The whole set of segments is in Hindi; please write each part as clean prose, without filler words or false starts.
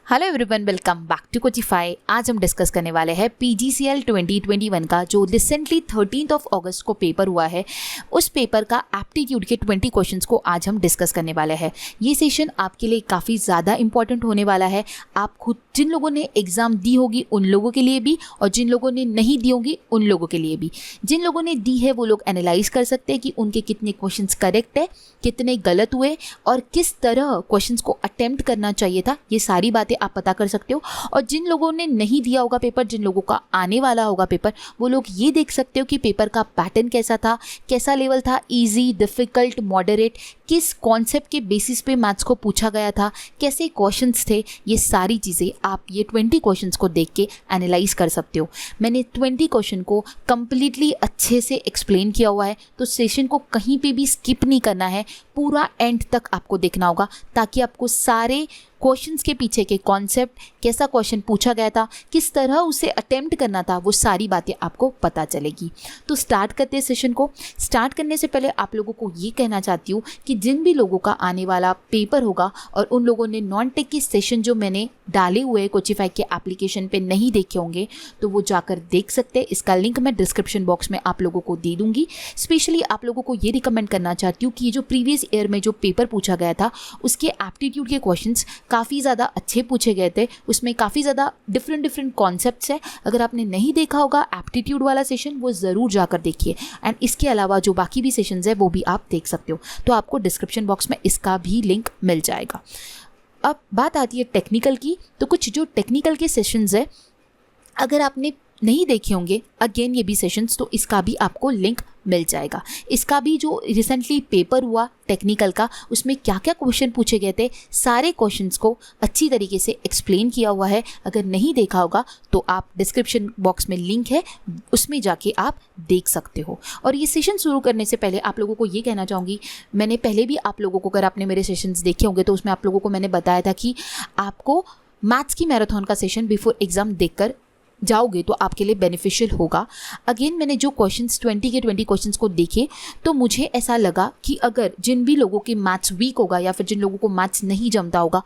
Hello everyone, welcome back to Coachify. आज हम डिस्कस करने वाले हैं PGCL 2021 का जो रिसेंटली 13 अगस्त को पेपर हुआ है, उस पेपर का एप्टीट्यूड के 20 क्वेश्चंस को आज हम डिस्कस करने वाले हैं। ये सेशन आपके लिए काफ़ी ज़्यादा इंपॉर्टेंट होने वाला है। आप खुद जिन लोगों ने एग्ज़ाम दी होगी उन लोगों के लिए भी, और जिन लोगों ने नहीं दी होगी उन लोगों के लिए भी। जिन लोगों ने दी है वो लोग एनालाइज कर सकते हैं कि उनके कितने क्वेश्चंस करेक्ट है, कितने गलत हुए और किस तरह क्वेश्चंस को अटेम्प्ट करना चाहिए था। ये सारी बातें आप पता कर सकते हो। और जिन लोगों ने नहीं दिया होगा पेपर, जिन लोगों का आने वाला होगा पेपर, वो लोग ये देख सकते हो कि पेपर का पैटर्न कैसा था, कैसा लेवल था, इजी, डिफ़िकल्ट, मॉडरेट, किस कॉन्सेप्ट के बेसिस पे मैथ्स को पूछा गया था, कैसे क्वेश्चंस थे। ये सारी चीज़ें आप ये 20 क्वेश्चंस को देख के एनालाइज कर सकते हो। मैंने 20 क्वेश्चन को कम्प्लीटली अच्छे से एक्सप्लेन किया हुआ है, तो सेशन को कहीं पे भी स्किप नहीं करना है, पूरा एंड तक आपको देखना होगा, ताकि आपको सारे क्वेश्चंस के पीछे के कॉन्सेप्ट, कैसा क्वेश्चन पूछा गया था, किस तरह उसे अटेम्प्ट करना था, वो सारी बातें आपको पता चलेगी। तो स्टार्ट करते हैं सेशन को। स्टार्ट करने से पहले आप लोगों को ये कहना चाहती हूँ कि जिन भी लोगों का आने वाला पेपर होगा और उन लोगों ने नॉन टेक के सेशन जो मैंने डाले हुए हैं कोचिफाई के एप्लीकेशन पे नहीं देखे होंगे, तो वो जाकर देख सकते हैं। इसका लिंक मैं डिस्क्रिप्शन बॉक्स में आप लोगों को दे दूँगी। स्पेशली आप लोगों को ये रिकमेंड करना चाहती हूँ कि ये जो प्रीवियस ईयर में जो पेपर पूछा गया था उसके एप्टीट्यूड के क्वेश्चंस काफ़ी ज़्यादा अच्छे पूछे गए थे। उसमें काफ़ी ज़्यादा डिफरेंट कॉन्सेप्ट्स है। अगर आपने नहीं देखा होगा एप्टीट्यूड वाला सेशन, वो ज़रूर जाकर देखिए। एंड इसके अलावा जो बाकी भी सेशंस है वो भी आप देख सकते हो, तो आपको डिस्क्रिप्शन बॉक्स में इसका भी लिंक मिल जाएगा। अब बात आती है टेक्निकल की, तो कुछ जो टेक्निकल के सेशंस है, अगर आपने नहीं देखे होंगे अगेन ये भी सेशंस, तो इसका भी आपको लिंक मिल जाएगा। इसका भी जो रिसेंटली पेपर हुआ टेक्निकल का, उसमें क्या क्या क्वेश्चन पूछे गए थे, सारे क्वेश्चंस को अच्छी तरीके से एक्सप्लेन किया हुआ है। अगर नहीं देखा होगा तो आप डिस्क्रिप्शन बॉक्स में लिंक है, उसमें जाके आप देख सकते हो। और ये सेशन शुरू करने से पहले आप लोगों को ये कहना चाहूँगी, मैंने पहले भी आप लोगों को, अगर आपने मेरे सेशंस देखे होंगे तो उसमें आप लोगों को मैंने बताया था कि आपको मैथ्स की मैराथन का सेशन बिफोर एग्ज़ाम देखकर जाओगे तो आपके लिए बेनिफिशियल होगा। अगेन मैंने जो क्वेश्चंस 20 के 20 क्वेश्चंस को देखे, तो मुझे ऐसा लगा कि अगर जिन भी लोगों के मैथ्स वीक होगा या फिर जिन लोगों को मैथ्स नहीं जमता होगा,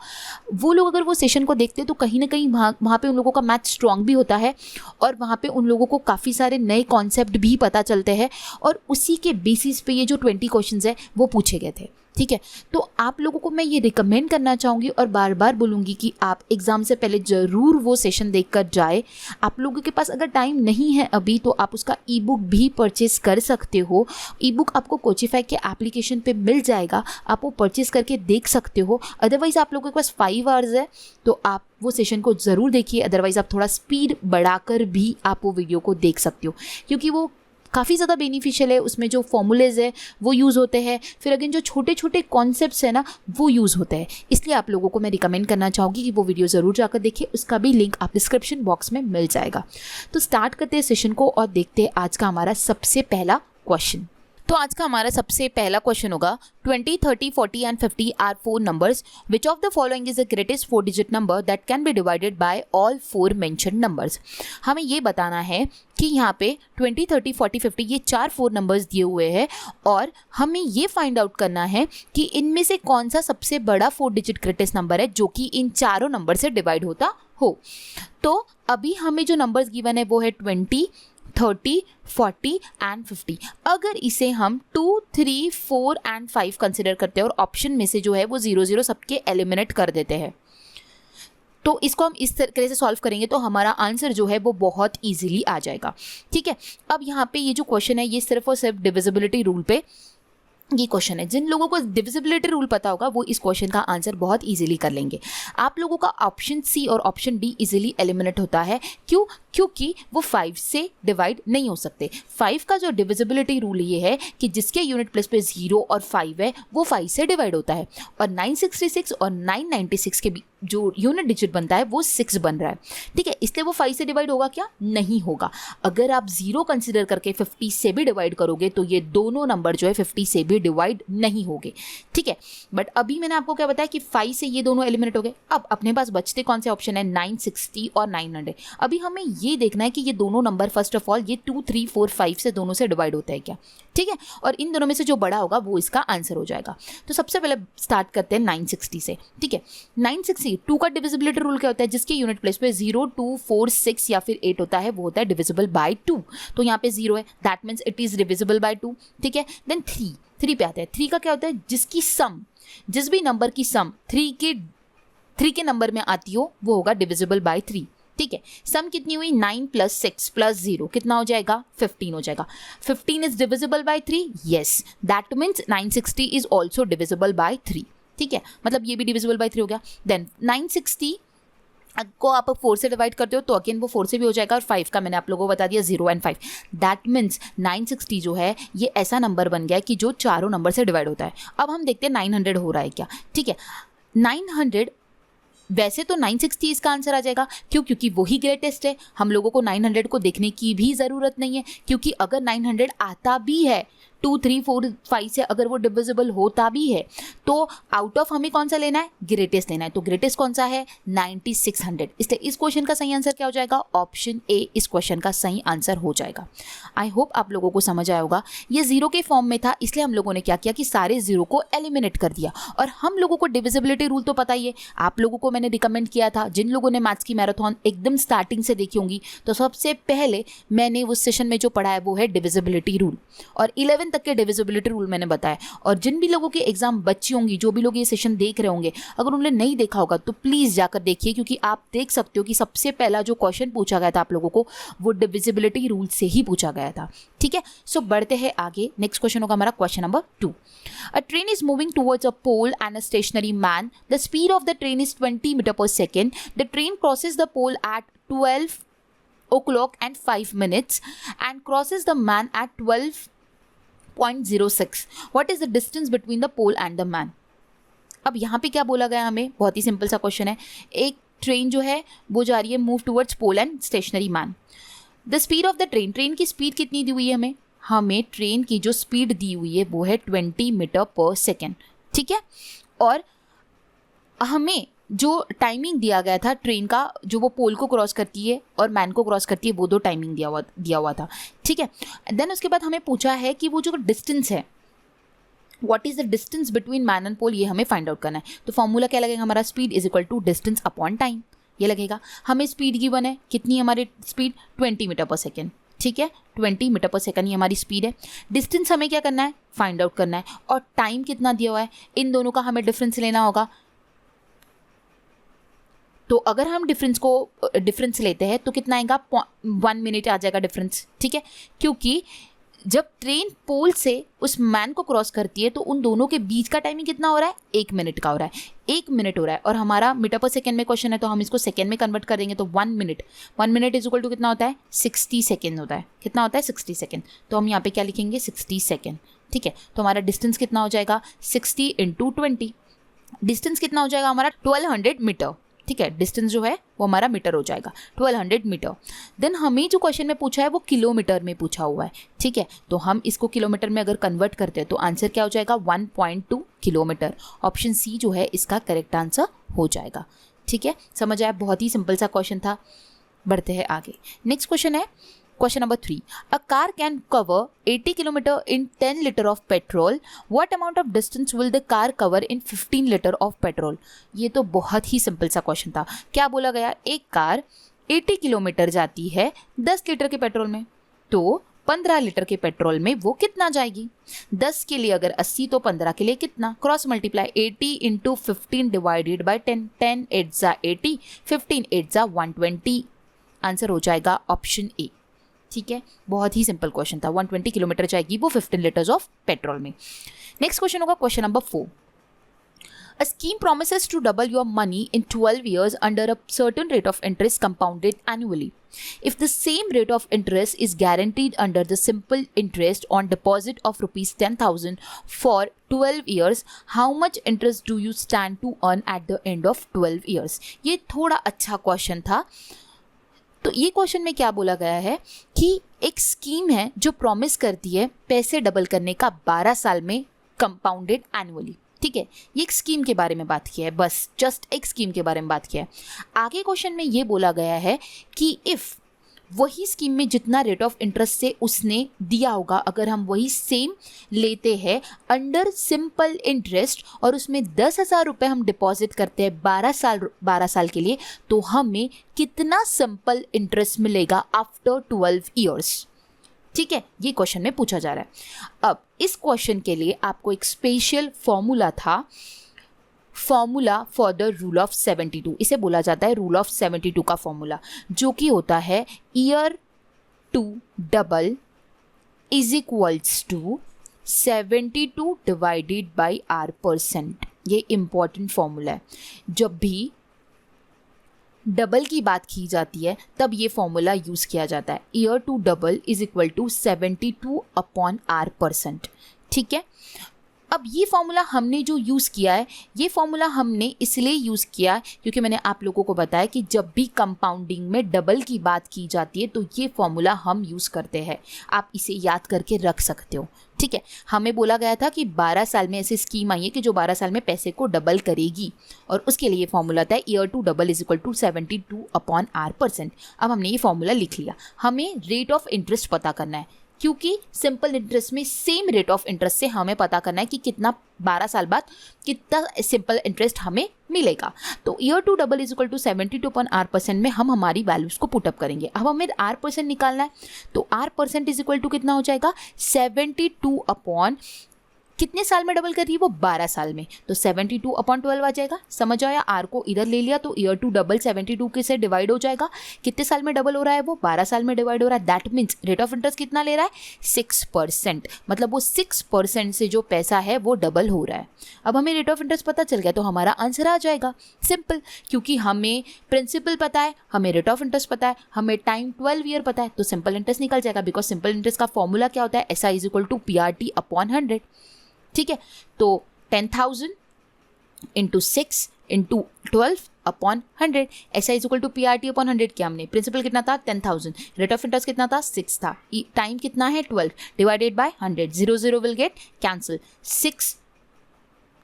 वो लोग अगर वो सेशन को देखते तो कहीं ना कहीं वहाँ पे उन लोगों का मैथ्स स्ट्रॉन्ग भी होता है, और वहाँ पे उन लोगों को काफ़ी सारे नए कॉन्सेप्ट भी पता चलते हैं, और उसी के बेसिस पे ये जो 20 क्वेश्चन है वो पूछे गए थे। ठीक है, तो आप लोगों को मैं ये रिकमेंड करना चाहूँगी और बार बार बोलूँगी कि आप एग्ज़ाम से पहले ज़रूर वो सेशन देखकर जाए। आप लोगों के पास अगर टाइम नहीं है अभी, तो आप उसका ई बुक भी परचेज़ कर सकते हो। ई बुक आपको कोचिफाई के एप्लीकेशन पे मिल जाएगा, आप वो परचेज़ करके देख सकते हो। अदरवाइज़ आप लोगों के पास 5 आवर्स है, तो आप वो सेशन को ज़रूर देखिए। अदरवाइज़ आप थोड़ा स्पीड बढ़ाकर भी आप वो वीडियो को देख सकते हो, क्योंकि वो काफ़ी ज़्यादा बेनिफिशियल है। उसमें जो फॉर्मूलेज है वो यूज़ होते हैं, फिर अगेन जो छोटे छोटे कॉन्सेप्ट्स है ना वो यूज़ होते हैं। इसलिए आप लोगों को मैं रिकमेंड करना चाहूँगी कि वो वीडियो ज़रूर जाकर देखिए। उसका भी लिंक आप डिस्क्रिप्शन बॉक्स में मिल जाएगा। तो स्टार्ट करते हैं सेशन को और देखते हैं आज का हमारा सबसे पहला क्वेश्चन। तो आज का हमारा सबसे पहला क्वेश्चन होगा 20, 30, 40 and 50 are 4 numbers. Which of the following is the greatest 4 digit number that can be divided by all 4 mention numbers. हमें ये बताना है कि यहाँ पे 20, 30, 40, 50 ये 4 नंबर्स दिए हुए हैं, और हमें ये फाइंड आउट करना है कि इनमें से कौन सा सबसे बड़ा 4 डिजिट ग्रेटेस्ट नंबर है जो कि इन चारों नंबर से डिवाइड होता हो। तो अभी हमें जो नंबर्स गिवन है वो है 20, 30, 40 एंड 50। अगर इसे हम 2, 3, 4 एंड 5 कंसिडर करते हैं और ऑप्शन में से जो है वो 0, 0 सबके एलिमिनेट कर देते हैं, तो इसको हम इस तरीके से सॉल्व करेंगे तो हमारा आंसर जो है वो बहुत इजीली आ जाएगा। ठीक है, अब यहाँ पे ये जो क्वेश्चन है ये सिर्फ और सिर्फ डिविजिबिलिटी रूल पे ये क्वेश्चन है। जिन लोगों को डिविजिबिलिटी रूल पता होगा वो इस क्वेश्चन का आंसर बहुत इजीली कर लेंगे। आप लोगों का ऑप्शन सी और ऑप्शन डी इजीली एलिमिनेट होता है। क्यों? क्योंकि वो 5 से डिवाइड नहीं हो सकते। 5 का जो डिविजिबिलिटी रूल ये है कि जिसके यूनिट प्लेस पे 0 और 5 है वो 5 से डिवाइड होता है, और 966 और 996 के भी जो यूनिट डिजिट बनता है वो 6 बन रहा है। ठीक है, इसलिए वो 5 से डिवाइड होगा क्या? नहीं होगा। अगर आप 0 कंसिडर करके 50 से भी डिवाइड करोगे तो ये दोनों नंबर जो है 50 से भी डिवाइड नहीं होंगे। ठीक है, बट अभी मैंने आपको क्या बताया कि 5 से ये दोनों एलिमिनेट हो गए। अब अपने पास बचते कौन से ऑप्शन है? 960 और 900। अभी हमें ये देखना है कि ये दोनों नंबर फर्स्ट ऑफ ऑल ये 2, 3, 4, 5 से दोनों से डिवाइड होता है क्या। ठीक है, और इन दोनों में से जो बड़ा होगा वो इसका आंसर हो जाएगा। तो सबसे पहले स्टार्ट करते हैं 960 से। ठीक है, 960 सी 2 का डिविजिबिलिटी रूल क्या होता है, जिसके यूनिट प्लेस पे 0, 2, 4, 6 या फिर 8 होता है वो होता है डिविजिबल बाय 2। तो यहाँ पे 0 है, that means it is divisible by 2। ठीक है, देन 3 पे आते हैं। 3 का क्या होता है, जिसकी सम, जिस भी नंबर की सम 3 के नंबर में आती हो वो होगा डिविजिबल बाय 3। ठीक है, सम कितनी हुई, 9 + 6 + 0 कितना हो जाएगा, 15 हो जाएगा। 15 is divisible by 3, yes, that means 960 is also divisible by 3। ठीक है, मतलब ये भी डिविजिबल बाय 3 हो गया। देन 960 को आप 4 से डिवाइड करते हो तो अगेन वो 4 से भी हो जाएगा, और 5 का मैंने आप लोगों को बता दिया 0 और 5। दैट मीन्स 960 जो है ये ऐसा नंबर बन गया है कि जो चारों नंबर से डिवाइड होता है। अब हम देखते हैं 900 हो रहा है क्या। ठीक है, 900, वैसे तो 960 इसका आंसर आ जाएगा, क्योंकि वही ग्रेटेस्ट है। हम लोगों को 900 को देखने की भी ज़रूरत नहीं है, क्योंकि अगर 900 आता भी है 2, 3, 4, 5 से, अगर वो डिविजिबल होता भी है तो आउट ऑफ हमें कौन सा लेना है, ग्रेटेस्ट लेना है। तो ग्रेटेस्ट कौन सा है, 9600। इसलिए इस क्वेश्चन का सही आंसर क्या हो जाएगा, ऑप्शन ए इस क्वेश्चन का सही आंसर हो जाएगा। आई होप आप लोगों को समझ आया होगा। ये 0 के फॉर्म में था, इसलिए हम लोगों ने क्या किया कि सारे 0 को एलिमिनेट कर दिया। और हम लोगों को डिविजिबिलिटी रूल तो पता ही है, आप लोगों को मैंने रिकमेंड किया था, जिन लोगों ने मैथ्स की मैराथन एकदम स्टार्टिंग से देखी होंगी तो सबसे पहले मैंने उस सेशन में जो पढ़ा है वो है डिविजिबिलिटी रूल, और 11 तक के डिविजिबिलिटी रूल मैंने बताया। और जिन भी लोगों की एग्जाम बच्ची होंगी, जो भी लोग ये सेशन देख रहे होंगे, अगर उन्होंने नहीं देखा होगा तो प्लीज़ जाकर देखिए, क्योंकि आप देख सकते हो कि सबसे पहला जो क्वेश्चन पूछा गया था आप लोगों को वो डिविजिबिलिटी रूल से ही पूछा गया था। ठीक है, सो बढ़ते हैं आगे। नेक्स्ट क्वेश्चन होगा हमारा question number 2। A train is moving towards a pole and a stationary man. The speed of the train is 20 metre per second. The train crosses the pole at 12 o'clock and 5 minutes and crosses the man at 12.06. What is the distance between the pole and the man? अब यहाँ पे क्या बोला गया हमें, बहुत ही सिंपल सा क्वेश्चन है। एक ट्रेन जो है वो जा रही है move towards pole and stationary man. The speed of the train, train की स्पीड कितनी दी हुई है हमें ट्रेन की जो स्पीड दी हुई है वो है 20 मीटर पर सेकेंड। ठीक है, और हमें जो टाइमिंग दिया गया था ट्रेन का, जो वो पोल को क्रॉस करती है और मैन को क्रॉस करती है, वो 2 टाइमिंग दिया हुआ था। ठीक है, देन उसके बाद हमें पूछा है कि वो जो डिस्टेंस है, what is the distance between man and pole, ये हमें फाइंड आउट करना है। तो फॉर्मूला क्या लगेगा हमारा, speed is equal to distance upon time, ये लगेगा। हमें स्पीड गिवन है, कितनी है हमारी स्पीड, 20 मीटर पर सेकेंड। ठीक है, 20 मीटर पर सेकंड ये हमारी स्पीड है। डिस्टेंस हमें क्या करना है, फाइंड आउट करना है, और टाइम कितना दिया हुआ है, इन दोनों का हमें डिफरेंस लेना होगा। तो अगर हम डिफरेंस लेते हैं तो कितना आएगा, 1 मिनट आ जाएगा डिफरेंस। ठीक है, क्योंकि जब ट्रेन पोल से उस मैन को क्रॉस करती है तो उन दोनों के बीच का टाइमिंग कितना हो रहा है, 1 मिनट का हो रहा है। 1 मिनट हो रहा है, और हमारा मीटर पर सेकेंड में क्वेश्चन है तो हम इसको सेकेंड में कन्वर्ट कर देंगे। तो 1 मिनट इज इक्वल टू कितना होता है, 60 सेकेंड होता है। कितना होता है, 60 सेकेंड। तो हम यहाँ पे क्या लिखेंगे, 60 सेकेंड। ठीक है, तो हमारा डिस्टेंस कितना हो जाएगा, 60 × 20। डिस्टेंस कितना हो जाएगा हमारा, 1200 मीटर। ठीक है, डिस्टेंस जो है वो हमारा मीटर हो जाएगा, 1200 मीटर। देन हमें जो क्वेश्चन में पूछा है वो किलोमीटर में पूछा हुआ है। ठीक है, तो हम इसको किलोमीटर में अगर कन्वर्ट करते हैं तो आंसर क्या हो जाएगा, 1.2 किलोमीटर। ऑप्शन सी जो है इसका करेक्ट आंसर हो जाएगा। ठीक है, समझ आया, बहुत ही सिंपल सा क्वेश्चन था। बढ़ते हैं आगे। नेक्स्ट क्वेश्चन है question number 3। A car can cover 80 kilometre in 10 litre of petrol. What amount of distance will the car cover in 15 litre of petrol. ये तो बहुत ही सिंपल सा क्वेश्चन था। क्या बोला गया, एक कार 80 किलोमीटर जाती है 10 लीटर के पेट्रोल में, तो 15 लीटर के पेट्रोल में वो कितना जाएगी। 10 के लिए अगर 80 तो 15 के लिए कितना, क्रॉस मल्टीप्लाई 80 × 15 डिवाइडेड बाई 10। 10 8 ज़ा 80, 15 8 ज़ा 120। आंसर हो जाएगा ऑप्शन ए। ठीक है, बहुत ही सिंपल क्वेश्चन था। 120 किलोमीटर जाएगी वो 15 लीटर्स ऑफ पेट्रोल में। नेक्स्ट क्वेश्चन होगा question number 4। A scheme promises to double your money in 12 years under a certain rate of interest compounded annually. If the same rate of interest is guaranteed under the simple interest on deposit of rupees 10,000 for 12 years, how much interest do you stand to earn at the end of 12 years? ये थोड़ा अच्छा क्वेश्चन था। तो ये क्वेश्चन में क्या बोला गया है कि एक स्कीम है जो प्रॉमिस करती है पैसे डबल करने का 12 साल में कंपाउंडेड एनुअली। ठीक है, ये एक स्कीम के बारे में बात किया है, बस जस्ट एक स्कीम के बारे में बात किया है। आगे क्वेश्चन में ये बोला गया है कि इफ़ वही स्कीम में जितना रेट ऑफ इंटरेस्ट से उसने दिया होगा, अगर हम वही सेम लेते हैं अंडर सिंपल इंटरेस्ट और उसमें 10,000 रुपये हम डिपॉजिट करते हैं 12 साल के लिए, तो हमें कितना सिंपल इंटरेस्ट मिलेगा आफ्टर 12 ईयर्स। ठीक है, ये क्वेश्चन में पूछा जा रहा है। अब इस क्वेश्चन के लिए आपको एक स्पेशल फॉर्मूला था, formula for the rule of 72, इसे बोला जाता है रूल ऑफ 72 का फॉर्मूला, जो कि होता है year to double is equals to 72 divided by R%। ये इम्पॉर्टेंट फॉर्मूला है। जब भी डबल की बात की जाती है तब ये फॉर्मूला यूज़ किया जाता है। Year to double is equal to 72 upon R%। ठीक है, अब ये फॉर्मूला हमने जो यूज़ किया है, ये फॉर्मूला हमने इसलिए यूज़ किया क्योंकि मैंने आप लोगों को बताया कि जब भी कंपाउंडिंग में डबल की बात की जाती है तो ये फॉर्मूला हम यूज़ करते हैं। आप इसे याद करके रख सकते हो। ठीक है, हमें बोला गया था कि 12 साल में ऐसी स्कीम आई है कि जो 12 साल में पैसे को डबल करेगी, और उसके लिए फॉर्मूला था year to double is equal to 72 upon R%। अब हमने ये फॉर्मूला लिख लिया। हमें रेट ऑफ इंटरेस्ट पता करना है, क्योंकि सिंपल इंटरेस्ट में सेम रेट ऑफ इंटरेस्ट से हमें पता करना है कि कितना 12 साल बाद कितना सिंपल इंटरेस्ट हमें मिलेगा। तो year to double is equal to 72 upon R% में हम हमारी वैल्यूज़ को पुटअप करेंगे। अब हमें R% निकालना है, तो R% इज इक्वल टू कितना हो जाएगा 72 अपॉन कितने साल में डबल कर रही है वो 12 साल में, तो 72 अपॉन 12 आ जाएगा। समझ आया, R को इधर ले लिया तो ईयर टू डबल 72 के से डिवाइड हो जाएगा। कितने साल में डबल हो रहा है वो 12 साल में डिवाइड हो रहा है। That means rate of interest कितना ले रहा है 6%, मतलब वो 6% से जो पैसा है वो डबल हो रहा है। अब हमें रेट ऑफ इंटरेस्ट पता चल गया तो हमारा आंसर आ जाएगा सिंपल, क्योंकि हमें प्रिंसिपल पता है, हमें रेट ऑफ इंटरेस्ट पता है, हमें टाइम 12 ईयर पता है, तो सिंपल इंटरेस्ट निकल जाएगा। बिकॉज सिंपल इंटरेस्ट का फॉर्मूला क्या होता है, SI is equal to PRT upon 100। ठीक है, तो 10,000 into 6 into 12 upon 100, SI is equal to PRT upon 100 क्या हमने, प्रिंसिपल कितना था 10,000, रेट ऑफ इंटरेस्ट कितना था 6 था, टाइम कितना है 12 divided by 100, 0 0 will get cancel, 6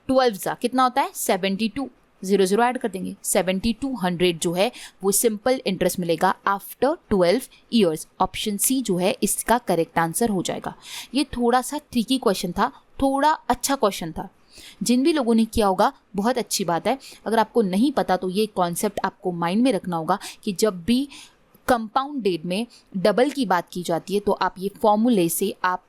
12 सा कितना होता है 72, 0 0 ऐड कर देंगे, 7200 जो है वो सिंपल इंटरेस्ट मिलेगा आफ्टर 12 ईयर्स। ऑप्शन सी जो है इसका करेक्ट आंसर हो जाएगा। ये थोड़ा सा ट्रिकी क्वेश्चन था, थोड़ा अच्छा क्वेश्चन था। जिन भी लोगों ने किया होगा बहुत अच्छी बात है। अगर आपको नहीं पता तो ये कॉन्सेप्ट आपको माइंड में रखना होगा कि जब भी कंपाउंड डेट में डबल की बात की जाती है तो आप ये फॉर्मूले से आप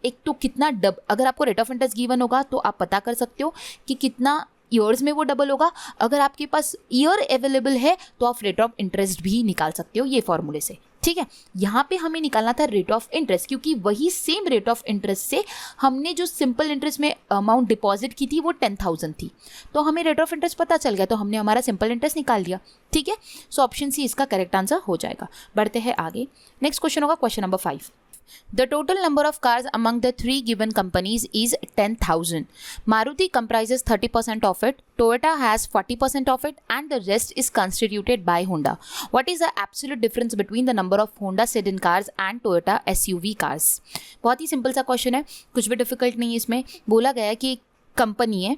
एक तो कितना अगर आपको रेट ऑफ इंटरेस्ट गिवन होगा तो आप पता कर सकते हो कि कितना ईयर्स में वो डबल होगा। अगर आपके पास ईयर अवेलेबल है तो आप रेट ऑफ इंटरेस्ट भी निकाल सकते हो ये फॉर्मूले से। ठीक है, यहाँ पे हमें निकालना था रेट ऑफ इंटरेस्ट, क्योंकि वही सेम रेट ऑफ इंटरेस्ट से हमने जो सिंपल इंटरेस्ट में अमाउंट डिपॉजिट की थी वो 10,000 थी, तो हमें रेट ऑफ इंटरेस्ट पता चल गया तो हमने हमारा सिंपल इंटरेस्ट निकाल लिया। ठीक है, सो ऑप्शन सी इसका करेक्ट आंसर हो जाएगा। बढ़ते हैं आगे, नेक्स्ट क्वेश्चन होगा question number 5। The total number of cars among the three given companies is 10,000. Maruti comprises 30% of it, Toyota has 40% of it, and the rest is constituted by Honda. What is the absolute difference between the number of Honda sedan cars and Toyota SUV cars? बहुत ही सिंपल सा क्वेश्चन है, कुछ भी डिफिकल्ट नहीं है। इसमें बोला गया है कि कंपनी है,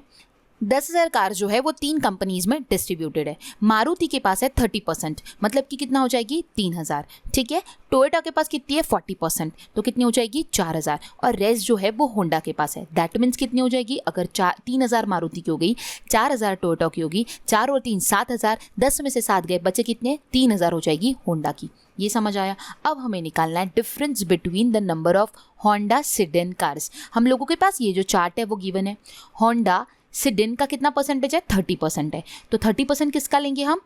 10,000 कार जो है वो 3 कंपनीज में डिस्ट्रीब्यूटेड है। मारुति के पास है 30%, मतलब कि कितना हो जाएगी 3,000। ठीक है, टोयोटा के पास कितनी है 40%, तो कितनी हो जाएगी 4,000, और रेस्ट जो है वो होंडा के पास है। दैट मीन्स कितनी हो जाएगी, अगर 3,000 मारुति की हो गई, 4,000 टोयोटा की होगी, 4 और 3 7,000, 10 में से 7 गए, बचे कितने 3,000 हो जाएगी होंडा की। ये समझ आया। अब हमें निकालना है difference between the number of Honda sedan cars. हम लोगों के पास ये जो चार्ट है वो गिवन है। होंडा सेडान का कितना परसेंटेज है 30% है, तो 30% किसका लेंगे हम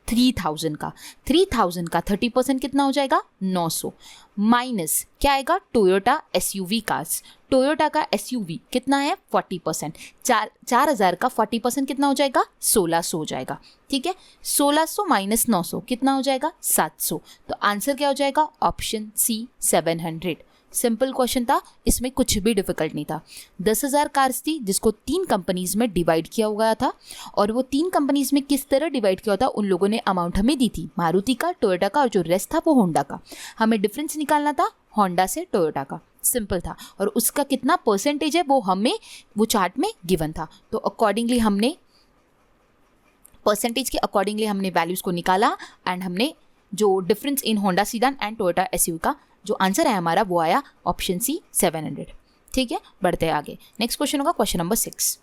3,000 का। 3,000 का 30% कितना हो जाएगा 900, माइनस क्या आएगा टोयोटा SUV कार्स। टोयोटा का SUV कितना है 40%, 4,000 का 40% कितना हो जाएगा 1,600 हो जाएगा। ठीक है, 1,600 माइनस 900 कितना हो जाएगा 700, तो आंसर क्या हो जाएगा ऑप्शन सी 700। सिंपल क्वेश्चन था, इसमें कुछ भी डिफिकल्ट नहीं था। 10,000 कार्स थी जिसको 3 कंपनीज में डिवाइड किया गया था, और वो 3 कंपनीज में किस तरह डिवाइड किया था उन लोगों ने अमाउंट हमें दी थी, मारुति का, टोयोटा का, और जो रेस्ट था वो होंडा का। हमें डिफरेंस निकालना था होंडा से टोयोटा का, सिंपल था, और उसका कितना परसेंटेज है वो हमें वो चार्ट में गिवन था। तो अकॉर्डिंगली हमने परसेंटेज के अकॉर्डिंगली हमने वैल्यूज़ को निकाला एंड हमने जो difference in Honda sedan and Toyota SUV का जो आंसर है हमारा वो आया ऑप्शन सी 700। ठीक है, बढ़ते हैं आगे। नेक्स्ट क्वेश्चन होगा question number 6।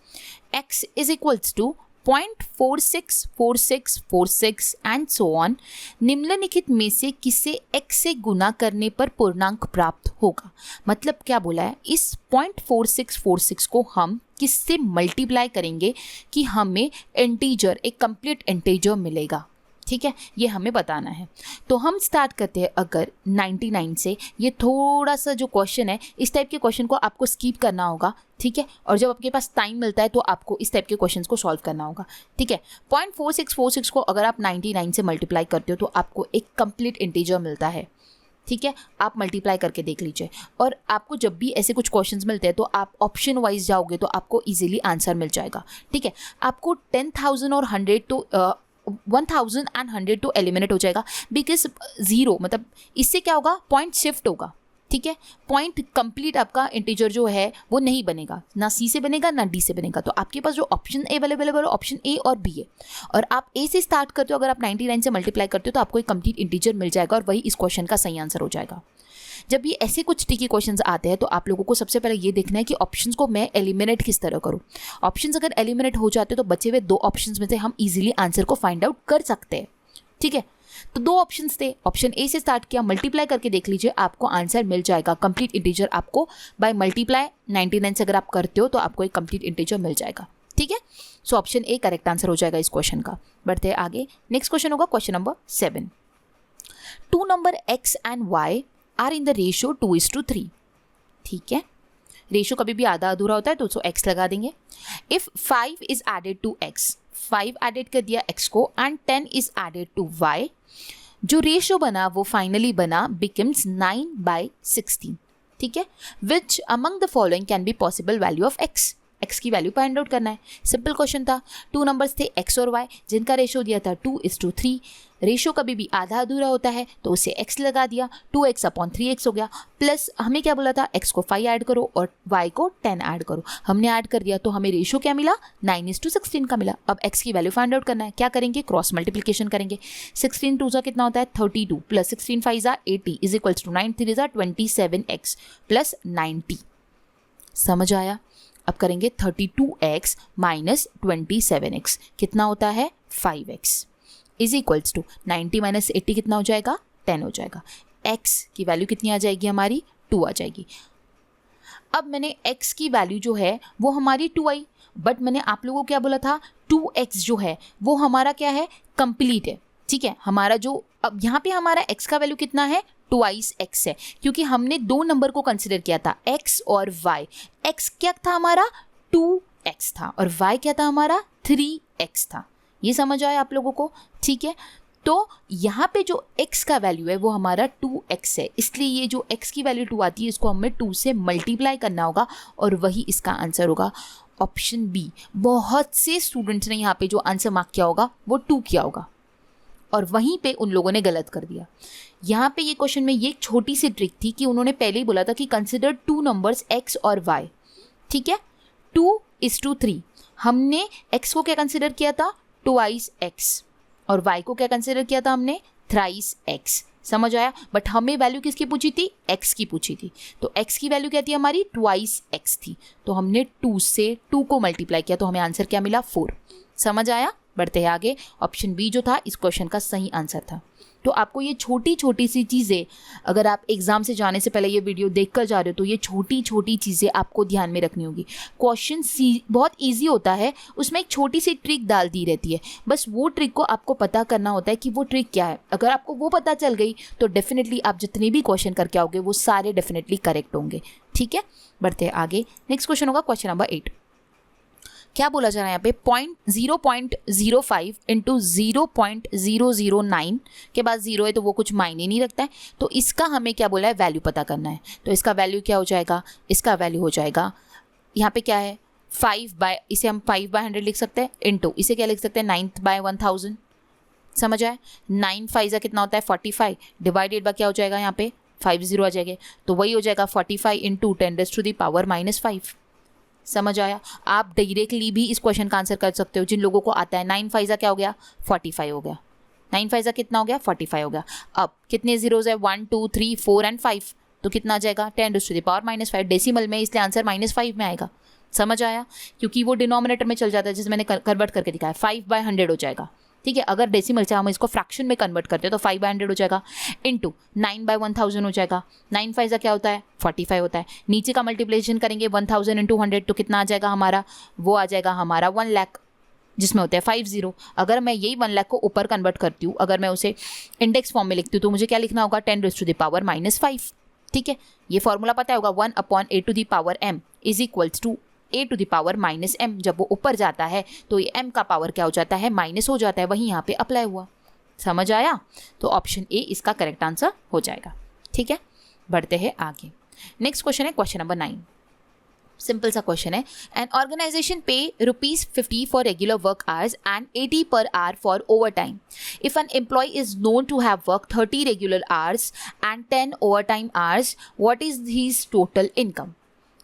x is equals to 0.464646 and so on. निम्नलिखित में से किसे x से गुना करने पर पूर्णांक प्राप्त होगा। मतलब क्या बोला है, इस 0.4646 को हम किससे मल्टीप्लाई करेंगे कि हमें इंटीजर, एक कंप्लीट इंटीजर मिलेगा। ठीक है, ये हमें बताना है। तो हम स्टार्ट करते हैं अगर 99 से। ये थोड़ा सा जो क्वेश्चन है, इस टाइप के क्वेश्चन को आपको स्किप करना होगा। ठीक है, और जब आपके पास टाइम मिलता है तो आपको इस टाइप के क्वेश्चंस को सॉल्व करना होगा। ठीक है, 0.4646 को अगर आप 99 से मल्टीप्लाई करते हो तो आपको एक कंप्लीट इंटीजर मिलता है। ठीक है, आप मल्टीप्लाई करके देख लीजिए। और आपको जब भी ऐसे कुछ क्वेश्चंस मिलते हैं तो आप ऑप्शन वाइज जाओगे तो आपको इजीली आंसर मिल जाएगा। ठीक है, आपको 10,000 और 100 तो 1000 एंड 100 तो एलिमिनेट हो जाएगा, बिकॉज 0 मतलब इससे क्या होगा, पॉइंट शिफ्ट होगा। ठीक है, पॉइंट कंप्लीट आपका इंटीजर जो है वो नहीं बनेगा, ना सी से बनेगा ना डी से बनेगा। तो आपके पास जो ऑप्शन अवेलेबल है ऑप्शन ए और बी है, और आप ए से स्टार्ट करते हो। अगर आप 99 से मल्टीप्लाई करते हो तो आपको एक कंप्लीट इंटीजर मिल जाएगा और वही इस क्वेश्चन का सही आंसर हो जाएगा। जब ये ऐसे कुछ ट्रिकी क्वेश्चंस आते हैं तो आप लोगों को सबसे पहले ये देखना है कि ऑप्शंस को मैं एलिमिनेट किस तरह करूँ। ऑप्शंस अगर एलिमिनेट हो जाते तो बचे हुए 2 ऑप्शंस में से हम इजीली आंसर को फाइंड आउट कर सकते हैं। ठीक है, तो 2 ऑप्शंस थे, ऑप्शन ए से स्टार्ट किया, मल्टीप्लाई करके देख लीजिए, आपको आंसर मिल जाएगा। कंप्लीट इंटीजर आपको बाय मल्टीप्लाई 99 से अगर आप करते हो तो आपको एक कंप्लीट इंटीजर मिल जाएगा। ठीक है, so option A correct answer हो जाएगा इस क्वेश्चन का। बढ़ते हैं आगे। नेक्स्ट क्वेश्चन होगा question number 7। 2 number x and y are in the ratio 2:3। ठीक है, रेशियो कभी भी आधा अधूरा होता है तो उसको x लगा देंगे। If 5 is added to x, 5 added कर दिया x को, and 10 is added to y, जो रेशियो बना वो फाइनली बना बिकम्स 9/16। ठीक है, which among the following can be possible value of x। x की वैल्यू फाइंड आउट करना है। सिंपल क्वेश्चन था। 2 नंबर्स थे x और y, जिनका रेशियो दिया था 2:3। रेशियो कभी भी आधा अधूरा होता है तो उसे x लगा दिया, 2x/3x हो गया। प्लस हमें क्या बोला था, x को 5 ऐड करो और y को 10 ऐड करो। हमने ऐड कर दिया तो हमें रेशियो क्या मिला, 9:16 का मिला। अब x की वैल्यू फाइंड आउट करना है। क्या करेंगे, क्रॉस मल्टीप्लिकेशन करेंगे। 16 2 सा कितना होता है 32, प्लस 16 5 सा 80 इज इक्वल्स टू 9 3 सा 27x प्लस 90। समझ आया। अब करेंगे 32x माइनस 27x कितना होता है 5x is equals to 90 minus 80 कितना हो जाएगा 10 हो जाएगा। x की वैल्यू कितनी आ जाएगी हमारी 2 आ जाएगी। अब मैंने x की वैल्यू जो है वो हमारी 2 आई, बट मैंने आप लोगों को क्या बोला था 2x जो है वो हमारा क्या है कंप्लीट है। ठीक है, हमारा जो अब यहाँ पे हमारा x का वैल्यू कितना है 2x है, क्योंकि हमने 2 नंबर को कंसिडर किया था x और y। x क्या था हमारा 2x था और y क्या था हमारा 3x था। ये समझ आया आप लोगों को। ठीक है, तो यहाँ पे जो x का वैल्यू है वो हमारा 2x है, इसलिए ये जो x की वैल्यू 2 आती है इसको हमें 2 से मल्टीप्लाई करना होगा और वही इसका आंसर होगा ऑप्शन बी। बहुत से स्टूडेंट्स ने यहाँ पे जो आंसर मार्क किया होगा वो 2 किया होगा और वहीं पे उन लोगों ने गलत कर दिया। यहाँ पे ये क्वेश्चन में ये एक छोटी सी ट्रिक थी कि उन्होंने पहले ही बोला था कि कंसिडर 2 नंबर्स x और y। ठीक है, 2:3 हमने x को क्या कंसिडर किया था 2x और y को क्या कंसिडर किया था हमने 3x। समझ आया। बट हमें वैल्यू किसकी पूछी थी x की पूछी थी, तो x की वैल्यू क्या थी हमारी 2x थी, तो हमने 2 से 2 को मल्टीप्लाई किया तो हमें आंसर क्या मिला 4। समझ आया। बढ़ते हैं आगे। ऑप्शन बी जो था इस क्वेश्चन का सही आंसर था। तो आपको ये छोटी छोटी सी चीज़ें, अगर आप एग्जाम से जाने से पहले ये वीडियो देखकर जा रहे हो तो ये छोटी छोटी चीज़ें आपको ध्यान में रखनी होगी। क्वेश्चन बहुत इजी होता है, उसमें एक छोटी सी ट्रिक डाल दी रहती है, बस वो ट्रिक को आपको पता करना होता है कि वो ट्रिक क्या है। अगर आपको वो पता चल गई तो डेफिनेटली आप जितने भी क्वेश्चन करके आओगे वो सारे डेफिनेटली करेक्ट होंगे। ठीक है, बढ़ते हैं आगे। नेक्स्ट क्वेश्चन होगा क्वेश्चन नंबर 8। क्या बोला जा रहा है यहाँ पे 0.05 इंटू 0.009 के बाद 0 है तो वो कुछ मायने नहीं रखता है, तो इसका हमें क्या बोला है वैल्यू पता करना है। तो इसका वैल्यू क्या हो जाएगा, इसका वैल्यू हो जाएगा यहाँ पे क्या है 5/, इसे हम 5/100 लिख सकते हैं, इंटू इसे क्या लिख सकते हैं 9/1000। समझ आए। 9 5 कितना होता है 45, डिवाइडेड बाय क्या हो जाएगा यहाँ पे 50 आ जाएगा, तो वही हो जाएगा 45 इंटू 10⁻⁻5। समझ आया। आप डायरेक्टली भी इस क्वेश्चन का आंसर कर सकते हो, जिन लोगों को आता है 9 5 क्या हो गया 45 हो गया। 9 5 कितना हो गया 45 हो गया। अब कितने जीरोज है 1 2 3 4 एंड 5, तो कितना आ जाएगा 10⁻⁻5 डेसिमल में, इसलिए आंसर -5 में आएगा। समझ आया, क्योंकि वो डिनोमिनेटर में चल जाता है, जैसे मैंने कन्वर्ट करके दिखाया 5/100 हो जाएगा। ठीक है, अगर डेसिमल से हम इसको फ्रैक्शन में कन्वर्ट करते हैं तो 5/100 हो जाएगा, इंटू 9/1000 हो जाएगा। 9 5 क्या होता है 45 होता है। नीचे का मल्टीप्लिकेशन करेंगे 1000 × 100 तो कितना आ जाएगा हमारा, वो आ जाएगा हमारा 1 लाख, जिसमें होते हैं 5 0। अगर मैं यही 1 लाख को ऊपर कन्वर्ट करती हूँ, अगर मैं उसे इंडेक्स फॉर्म में लिखती हूँ तो मुझे क्या लिखना होगा 10⁻⁻5। ठीक है, ये फॉर्मूला पता होगा 1/a⁻m = a⁻−m। जब वो ऊपर जाता है तो ये m का पावर क्या हो जाता है माइनस हो जाता है, वही यहाँ पे अप्लाई हुआ। समझ आया, तो ऑप्शन ए इसका करेक्ट आंसर हो जाएगा। ठीक है, बढ़ते हैं आगे। नेक्स्ट क्वेश्चन है क्वेश्चन नंबर 9। सिंपल सा क्वेश्चन है, an organisation pay ₹50 for regular work hours and 80 per hour for overtime. If an employ is known to have work 30 regular hours and 10 overtime hours, what is his total income.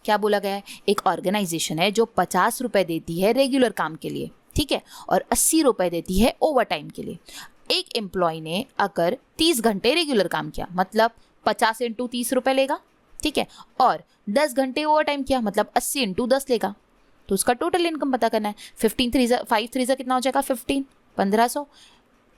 क्या बोला गया है, एक ऑर्गेनाइजेशन है जो 50 रुपये देती है रेगुलर काम के लिए, ठीक है, और 80 रुपये देती है ओवर टाइम के लिए। एक एम्प्लॉय ने अगर 30 घंटे रेगुलर काम किया, मतलब 50 × 30 रुपये लेगा, ठीक है, और 10 घंटे ओवर टाइम किया, मतलब 80 × 10 लेगा, तो उसका टोटल इनकम पता करना है। 5 3 कितना हो जाएगा 15 1500,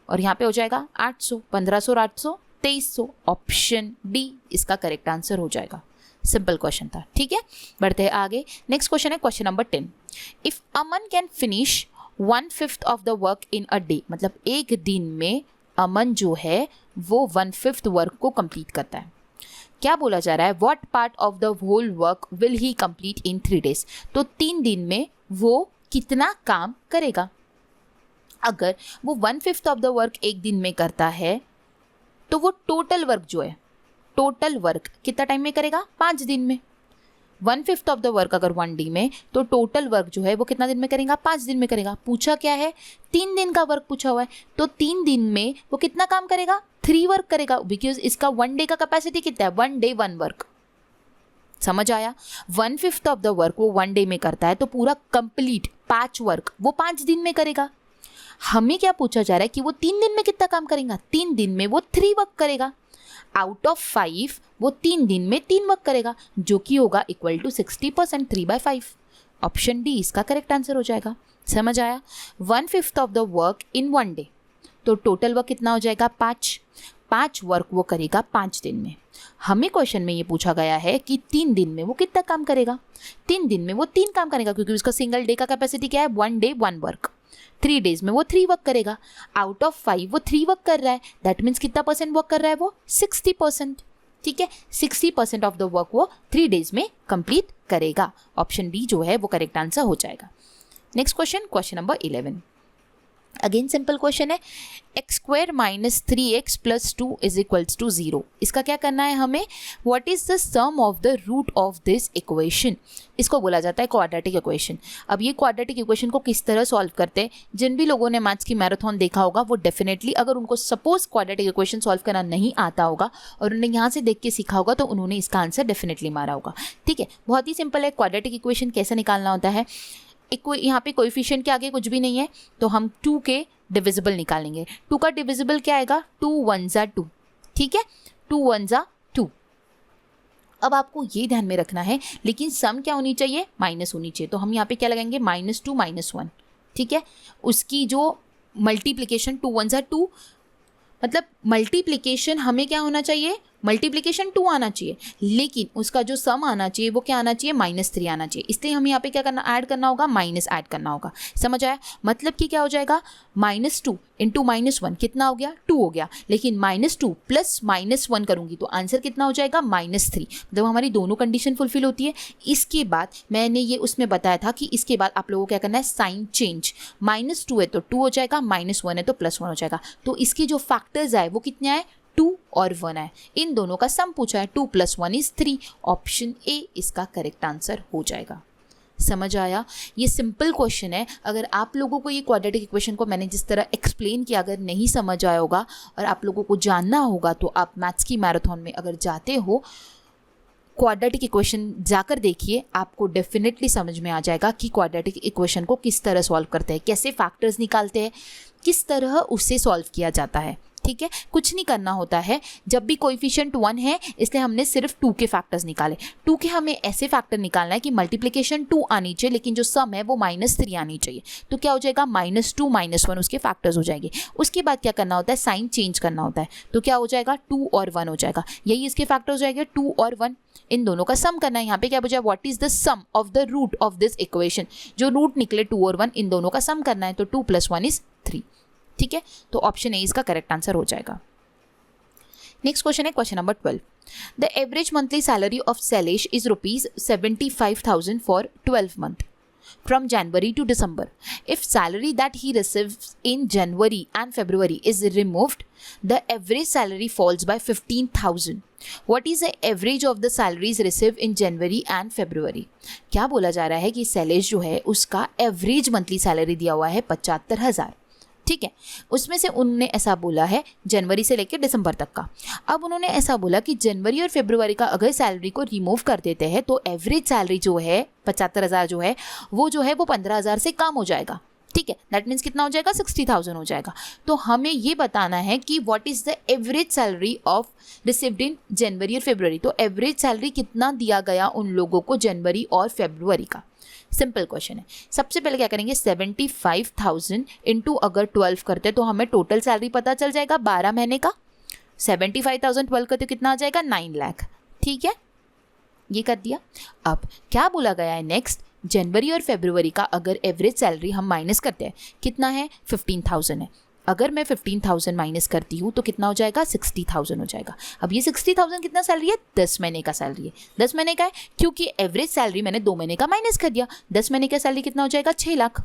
और यहाँ पे हो जाएगा 800, 1500 और 800 2300। ऑप्शन डी इसका करेक्ट आंसर हो जाएगा। सिंपल क्वेश्चन था। ठीक है, बढ़ते हैं आगे। नेक्स्ट क्वेश्चन है question number 10। If Aman can finish 1/5 of the work in a day, मतलब एक दिन में अमन जो है वो 1/5 वर्क को कंप्लीट करता है। क्या बोला जा रहा है, what part of the whole work will he complete in 3 days। तो 3 दिन में वो कितना काम करेगा। अगर वो 1/5 ऑफ द वर्क एक दिन में करता है तो वो टोटल वर्क जो है, टोटल वर्क कितना टाइम में करेगा 5 दिन में। 1/5 ऑफ द वर्क अगर 1 डे में, तो टोटल वर्क जो है वो कितना दिन में करेगा 5 दिन में करेगा। पूछा क्या है 3 दिन का वर्क पूछा हुआ है, तो 3 दिन में वो कितना काम करेगा 3 वर्क करेगा, बिकॉज इसका 1 डे का कैपेसिटी कितना है 1 डे 1 वर्क। समझ आया, 1/5 ऑफ द वर्क वो 1 डे में करता है, तो पूरा कंप्लीट 5 वर्क वो 5 दिन में करेगा। हमें क्या पूछा जा रहा है कि वो 3 दिन में कितना काम करेगा, 3 दिन में वो 3 वर्क करेगा। आउट ऑफ 5 वो 3 दिन में 3 वर्क करेगा, जो कि होगा इक्वल टू 60%, 3/5। ऑप्शन डी इसका करेक्ट आंसर हो जाएगा। समझ आया, 1/5 of the work in 1 day, तो टोटल वर्क कितना हो जाएगा 5 वर्क वो करेगा 5 दिन में। हमें क्वेश्चन में ये पूछा गया है कि 3 दिन में वो कितना काम करेगा। 3 दिन में वो 3 काम करेगा, क्योंकि उसका सिंगल डे का कैपेसिटी क्या है 1 डे 1 वर्क। 3 days में वो 3 वर्क करेगा। आउट ऑफ 5 वो 3 वर्क कर रहा है, दैट मीन्स कितना परसेंट वर्क कर रहा है वो 60%। ठीक है, 60% ऑफ द वर्क वो 3 days में कंप्लीट करेगा। ऑप्शन डी जो है वो करेक्ट आंसर हो जाएगा। Next question, question number 11। Again simple question है, x² - 3x + 2 = 0। इसका क्या करना है हमें, what is the sum of the root of this equation. इसको बोला जाता है क्वाड्रेटिक इक्वेशन। अब ये क्वाड्रेटिक इक्वेशन को किस तरह सॉल्व करते हैं, जिन भी लोगों ने मैथ्स की मैराथन देखा होगा वो डेफिनेटली, अगर उनको सपोज क्वाड्रेटिक इक्वेशन सॉल्व करना नहीं आता होगा और उन्होंने यहाँ से देख के सीखा होगा, तो उन्होंने इसका आंसर डेफिनेटली मारा होगा। ठीक है, बहुत ही सिंपल है। क्वाड्रेटिक इक्वेशन कैसे निकालना होता है, यहाँ पे कोएफिशिएंट के आगे कुछ भी नहीं है, तो हम 2 के डिविजिबल निकालेंगे। 2 का डिविजिबल क्या आएगा 2 1 2। ठीक है, 2 1 2। अब आपको ये ध्यान में रखना है, लेकिन सम क्या होनी चाहिए माइनस होनी चाहिए, तो हम यहाँ पे क्या लगाएंगे -2 -1। ठीक है, उसकी जो मल्टीप्लिकेशन 2 1 2, मतलब मल्टीप्लिकेशन हमें क्या होना चाहिए, मल्टीप्लिकेशन 2 आना चाहिए, लेकिन उसका जो सम आना चाहिए वो क्या आना चाहिए -3 आना चाहिए। इसलिए हमें यहाँ पे क्या करना, ऐड करना होगा, माइनस ऐड करना होगा। समझ आया, मतलब कि क्या हो जाएगा -2 × -1 कितना हो गया 2 हो गया, लेकिन -2 + -1 करूंगी तो आंसर कितना हो जाएगा -3। मतलब हमारी दोनों कंडीशन फुलफिल होती है। इसके बाद मैंने ये उसमें बताया था कि इसके बाद आप लोगों को क्या करना है, साइन चेंज। -2 है तो 2 हो जाएगा, -1 है तो +1 हो जाएगा। तो इसके जो फैक्टर्स आए वो कितने आए 2 और 1 है, इन दोनों का सम पूछा है, 2 + 1 = 3। ऑप्शन ए इसका करेक्ट आंसर हो जाएगा। समझ आया, ये सिंपल क्वेश्चन है। अगर आप लोगों को ये क्वाड्रेटिक इक्वेशन को मैंने जिस तरह एक्सप्लेन किया अगर नहीं समझ आया होगा और आप लोगों को जानना होगा, तो आप मैथ्स की मैराथन में अगर जाते हो क्वाड्रेटिक इक्वेशन जाकर देखिए, आपको डेफिनेटली समझ में आ जाएगा कि क्वाड्रेटिक इक्वेशन को किस तरह सॉल्व करते हैं, कैसे फैक्टर्स निकालते हैं, किस तरह उससे सॉल्व किया जाता है। ठीक है, कुछ नहीं करना होता है। जब भी कोएफिशिएंट 1 है इसलिए हमने सिर्फ 2 के फैक्टर्स निकाले। 2 के हमें ऐसे फैक्टर निकालना है कि मल्टीप्लिकेशन 2 आनी चाहिए, लेकिन जो सम है वो -3 आनी चाहिए। तो क्या हो जाएगा, -2 -1 उसके फैक्टर्स हो जाएंगे। उसके बाद क्या करना होता है, साइन चेंज करना होता है। तो क्या हो जाएगा, 2 और 1 हो जाएगा, यही इसके फैक्टर हो जाएंगे 2 और 1। इन दोनों का सम करना है। यहाँ पे क्या बचा, what is the sum of the root of this equation, जो रूट निकले 2 और 1 इन दोनों का सम करना है। तो 2 + 1 = 3। ठीक है, तो ऑप्शन ए इसका करेक्ट आंसर हो जाएगा। नेक्स्ट क्वेश्चन है question number 12। The average monthly salary of Shailesh is ₹75,000 for 12 months from January to December. If salary that he receives in January and February is removed, the average salary falls by 15,000. What is the average of the salaries received in January and February? क्या बोला जा रहा है कि शैलेश जो है उसका एवरेज मंथली सैलरी दिया हुआ है 75,000। ठीक है, उसमें से उन्होंने ऐसा बोला है जनवरी से लेकर दिसंबर तक का। अब उन्होंने ऐसा बोला कि जनवरी और फरवरी का अगर सैलरी को रिमूव कर देते हैं तो एवरेज सैलरी जो है 75,000 जो है वो 15,000 से कम हो जाएगा। ठीक है, दैट मीन्स कितना हो जाएगा, 60,000 हो जाएगा। तो हमें ये बताना है कि what is the average salary of received in जनवरी और फरवरी। तो एवरेज सैलरी कितना दिया गया उन लोगों को जनवरी और फरवरी का। सिंपल क्वेश्चन है। सबसे पहले क्या करेंगे, 75,000 इंटू अगर 12 करते तो हमें टोटल सैलरी पता चल जाएगा 12 महीने का। 75,000 12 करते कितना आ जाएगा, 9 लाख। ठीक है, ये कर दिया। अब क्या बोला गया है नेक्स्ट, जनवरी और फरवरी का अगर एवरेज सैलरी हम माइनस करते हैं, कितना है, 15,000 है। अगर मैं 15,000 माइनस करती हूँ तो कितना हो जाएगा, 60,000 हो जाएगा। अब ये 60,000 कितना सैलरी है, 10 महीने का सैलरी है। 10 महीने का है क्योंकि एवरेज सैलरी मैंने 2 महीने का माइनस कर दिया। 10 महीने का सैलरी कितना हो जाएगा, 6 लाख।